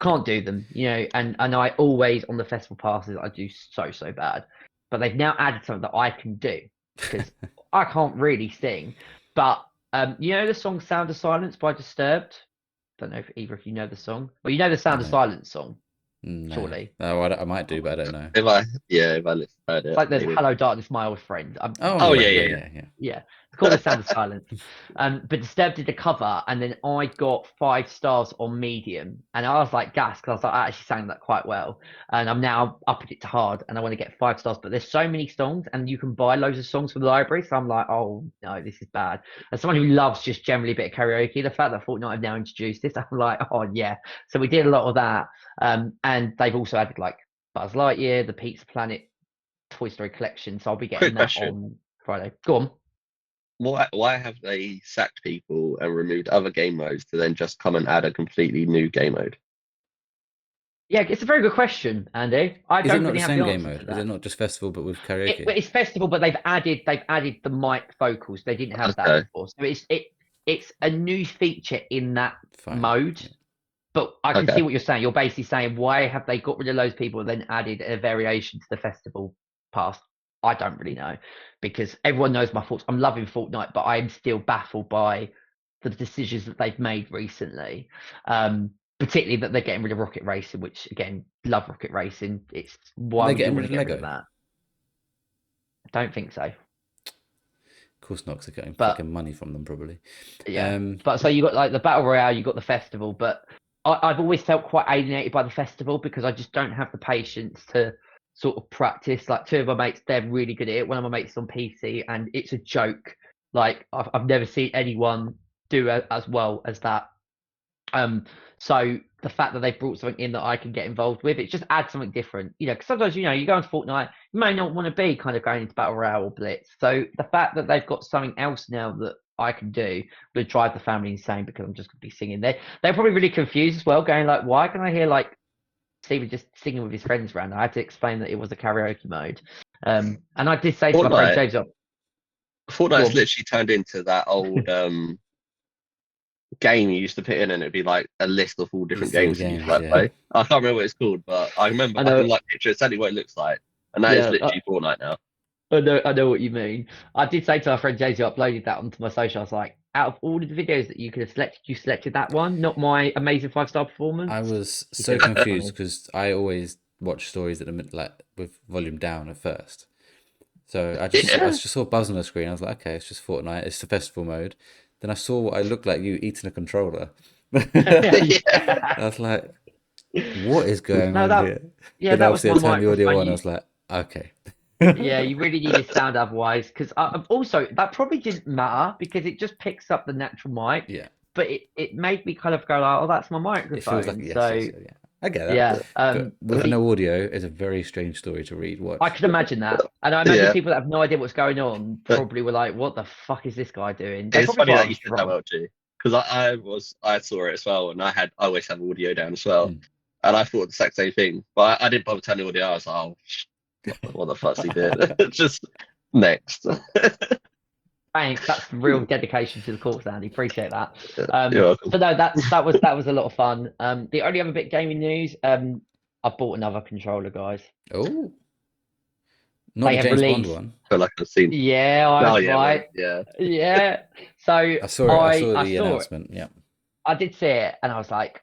can't do them. And I always on the festival passes I do so bad. But they've now added something that I can do because I can't really sing. But the song "Sound of Silence" by Disturbed. Don't know if either of you know the song. Well, you know the "Sound of No, Silence" song, no. surely. Oh, I might do, but I don't know. If I heard It's it, like there's maybe. "Hello Darkness, My Old Friend." Oh, Oh yeah, yeah, yeah, yeah, yeah, yeah. Yeah, it's called The Sound of Silence. But Disturbed did a cover, and then I got 5 stars on Medium, and I was like gas because I was like, I actually sang that quite well, and I'm now upping it to hard, and I want to get 5 stars. But there's so many songs, and you can buy loads of songs from the library, so I'm like, oh no, this is bad. As someone who loves just generally a bit of karaoke, the fact that Fortnite have now introduced this, I'm like, oh yeah. So we did a lot of that, and they've also added like Buzz Lightyear, the Pizza Planet Toy Story collection, so I'll be getting Quick that question: on Friday. Go on. Why have they sacked people and removed other game modes to then just come and add a completely new game mode? Yeah, it's a very good question, Andy. I Is it don't not really the have same the game answer mode? to Is it that. not just festival but with karaoke? It's festival, but they've added the mic vocals. They didn't have that Okay, before, so it's a new feature in that Fine. mode. Yeah. But I can okay. see what you're saying. You're basically saying why have they got rid of those people and then added a variation to the festival pass? I don't really know because everyone knows my thoughts. I'm loving Fortnite, but I'm still baffled by the decisions that they've made recently. Particularly that they're getting rid of rocket racing, which again, love rocket racing. It's Are why they would you getting want rid to of get rid of Lego? that? I don't think so. Of course not, because they're getting But fucking money from them probably. yeah, but so you got like the battle royale, you got the festival, but I've always felt quite alienated by the festival because I just don't have the patience to sort of practice. Like 2 of my mates, they're really good at it. One of my mates is on PC, and it's a joke. Like I've never seen anyone do as well as that. So the fact that they've brought something in that I can get involved with, it just adds something different. Because sometimes you go into Fortnite, you may not want to be kind of going into battle royale or blitz. So the fact that they've got something else now that I can do will drive the family insane because I'm just going to be singing. They're probably really confused as well, going like, why can I hear like Steven just singing with his friends around? I had to explain that it was a karaoke mode. And I did say to my friend Fortnite, James, go Fortnite's on. literally turned into that old game you used to put in, and it'd be like a list of all different List all the games that you could games, like yeah. play. I can't remember what it's called, but I remember I I can know, like picture exactly what it looks like, and that is yeah, literally Fortnite now. I know what you mean. I did say to our friend Jay-Z, I uploaded that onto my social. I was like, out of all of the videos that you could have selected, you selected that one, not my amazing 5-star I performance. was He so said, that's confused funny. because I always watch stories at the mid, like with volume down at first. So I Yeah, just saw Buzz on the screen. I was like, okay, it's just Fortnite. It's the festival mode. Then I saw what I looked like you eating a controller. I yeah. was like, what is going No, on here? yeah, Then that was obviously I my turned the audio microphone. on. I was like, okay. Yeah, you really needed sound otherwise, because also that probably didn't matter because it just picks up the natural mic, Yeah, but it made me kind of go like, oh, that's my it feels like microphone. yes, So yes, yeah. I get that. yeah, But with the no audio, it's a very strange story to read, I watch. can imagine that. And I imagine Yeah. people that have no idea what's going on But probably were like, what the fuck is this guy doing? They it's probably funny thought I that you was said that, drunk. Welchy, because I saw it as well, and I always have audio down as well, Mm. and I thought the exact same thing, but I didn't bother turning the audio. I was like, oh, what the fuck's he doing? Just next. Thanks. That's real dedication to the cause, Andy. Appreciate that. You're welcome. But no, that was a lot of fun. The only other bit gaming news, I bought another controller, guys. Oh, not They the have James Bond released. one. Feel like I've seen. Yeah, I Oh was yeah, well right. yeah. Yeah. So I saw it. I I saw I the saw it. announcement. Yeah. I did see it, and I was like,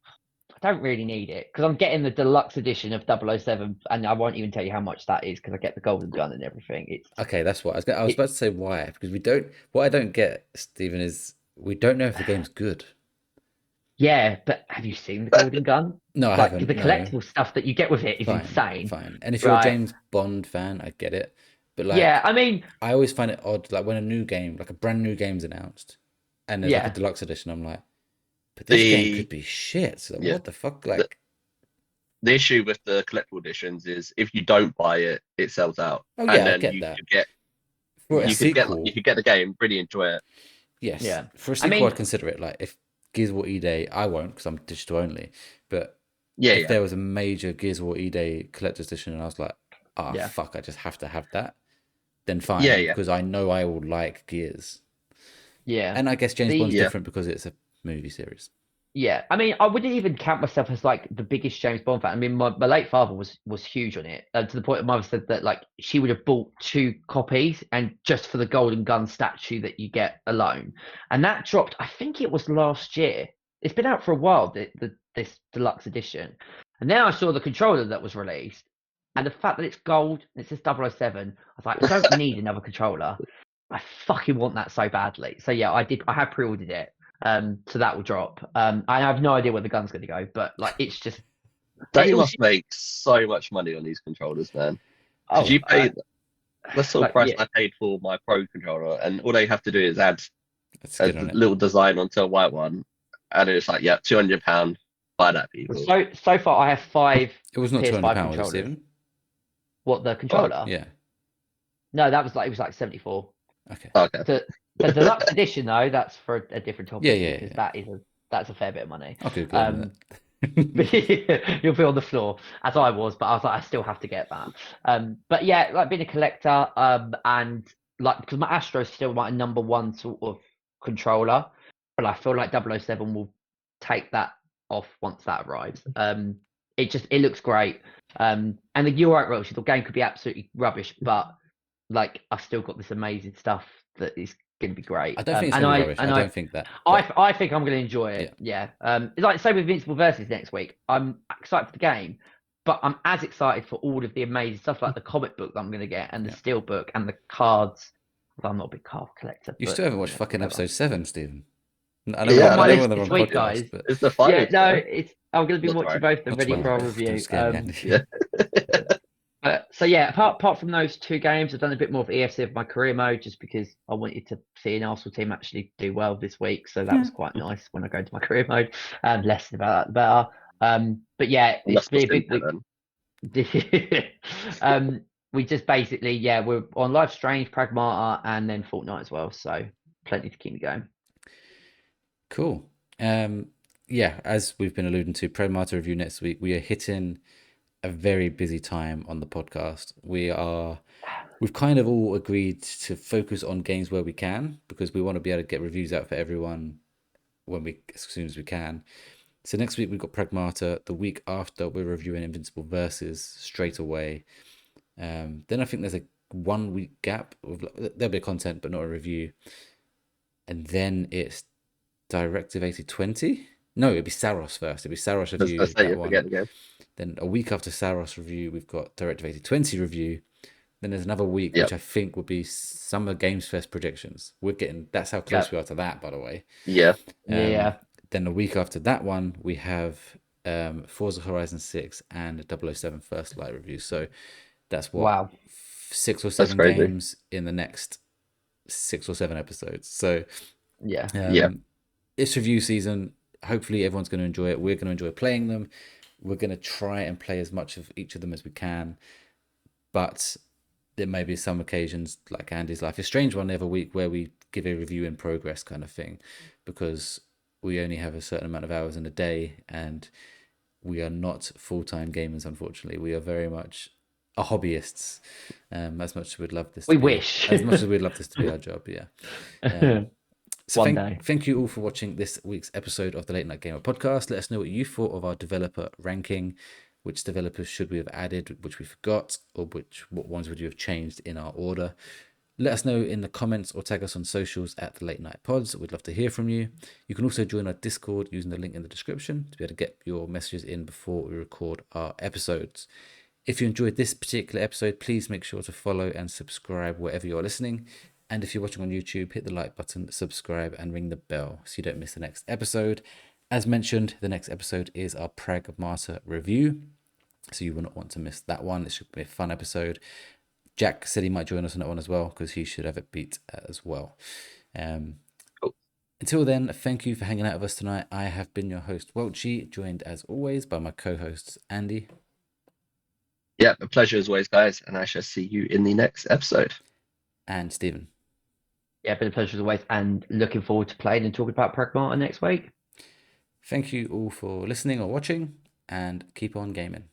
I don't really need it because I'm getting the deluxe edition of 007, and I won't even tell you how much that is because I get the golden gun and everything. Okay, that's what I was It, about to say. Why? Because we don't. What I don't get, Stephen, is we don't know if the game's good. yeah, but have you seen the golden gun? No, I Like haven't. the No. collectible stuff that you get with it is Fine, insane, fine. And if you're a right? James Bond fan, I get it. But Yeah, like, I mean, I always find it odd, like when a new game, like a brand new game's announced, and there's like a yeah, deluxe edition. I'm like, but this game The could be shit. So yeah. what the fuck? The, Like, the issue with the collectible editions is if you don't buy it, it sells out, oh and yeah, I then get you that. could get For a you sequel, could get the game, really enjoy it. yes. Yeah. For a I sequel, mean, I'd consider it. Like if Gears of War E-Day, I won't because I'm digital only. But Yeah, if yeah, there was a major Gears of War E-Day collector's edition, and I was like, ah, yeah. fuck, I just have to have that, then yeah, fine, yeah, because I know I will like Gears. Yeah. And I guess James Bond's The yeah. different because it's a movie series. Yeah, I mean, I wouldn't even count myself as like the biggest James Bond fan. I mean, my late father was huge on it, to the point that mother said that like she would have bought 2 copies and just for the golden gun statue that you get alone, and that dropped. I think it was last year. It's been out for a while. This deluxe edition, and then I saw the controller that was released, and the fact that it's gold and it says 007, I was like, I don't need another controller. I fucking want that so badly. So yeah, I did. I have pre-ordered it. So that will drop. I have no idea where the gun's going to go, but like it's just They it was. must make so much money on these controllers, man. Because Oh, you pay the sort of like price yeah, I paid for my Pro controller, and all they have to do is add Let's a get on it. little design onto a white one, and it's like, yeah, £200. Buy that, people. so far I have 5 It was not PS5 £200, was it, controllers. Stephen? What, the controller? Yeah. No, that was like it was like 74. Okay. Okay. The deluxe edition though, that's for a different topic. Yeah, because yeah. that's a fair bit of money. Okay, good. You'll be on the floor as I was, but I was like, I still have to get that. But yeah, like being a collector, and like because my Astro's still my number one sort of controller, but I feel like 007 will take that off once that arrives. It looks great. And you're right, Welsh, the game could be absolutely rubbish, but like I've still got this amazing stuff that is going to be great. I don't think it's and going to I be rubbish. and I I don't think that. I think I'm going to enjoy it. Yeah. It's like same with Invincible Versus next week. I'm excited for the game, but I'm as excited for all of the amazing stuff like the comic book that I'm going to get and the steel book and the cards. Well, I'm not a big card collector. You but, still haven't watched fucking episode 7, Stephen. I know Yeah, we're, on my I know list we're on the this wrong week, podcast, guys. but It's the final. Yeah, no, I'm going to be Not watching tomorrow. both. They're not ready for our tomorrow. review. Don't scare me, Andy. Yeah. So yeah, apart from those 2 games, I've done a bit more of EFC of my career mode just because I wanted to see an Arsenal team actually do well this week. So that was quite nice when I go into my career mode. Less about that, the better. But yeah, it's been a big week. We just basically, we're on Life Strange, Pragmata, and then Fortnite as well. So plenty to keep me going. Cool. Yeah, as we've been alluding to, Pragmata review next week. We are hitting a very busy time on the podcast. We've kind of all agreed to focus on games where we can because we want to be able to get reviews out for everyone as soon as we can. So next week we've got Pragmata. The week after we're reviewing Invincible Versus straight away. Then I think there's a 1 week gap. There'll be content but not a review. And then it's Directive 8020. No, it'll be Saros first. It'll be Saros review. Then a week after Saros review, we've got Directive 8020 review. Then there's another week, which I think will be Summer Games Fest predictions. That's how close we are to that, by the way. Yeah. Then a week after that one, we have Forza Horizon 6 and 007 First Light review. So that's what 6 or 7 games in the next 6 or 7 episodes. So it's review season. Hopefully everyone's going to enjoy it. We're going to enjoy playing them. We're going to try and play as much of each of them as we can. But there may be some occasions, like Andy's Life is Strange one the other week, where we give a review in progress kind of thing, because we only have a certain amount of hours in a day, and we are not full-time gamers, unfortunately. We are very much hobbyists, as much as we'd love this. As much as we'd love this to be our job, yeah. So thank you all for watching this week's episode of the Late Night Gamer podcast. Let us know what you thought of our developer ranking. Which developers should we have added, which we forgot, or what ones would you have changed in our order? Let us know in the comments or tag us on socials at the Late Night Pods. We'd love to hear from you. You can also join our Discord using the link in the description to be able to get your messages in before we record our episodes. If you enjoyed this particular episode, please make sure to follow and subscribe wherever you're listening. And if you're watching on YouTube, hit the like button, subscribe, and ring the bell so you don't miss the next episode. As mentioned, the next episode is our Pragmata review, so you will not want to miss that one. It should be a fun episode. Jack said he might join us on that one as well, because he should have it beat as well. Cool. Until then, thank you for hanging out with us tonight. I have been your host, Welchy, joined as always by my co-hosts, Andy. Yeah, a pleasure as always, guys, and I shall see you in the next episode. and Stephen. Yeah, been a pleasure as always, and looking forward to playing and talking about Pragmata next week. Thank you all for listening or watching, and keep on gaming.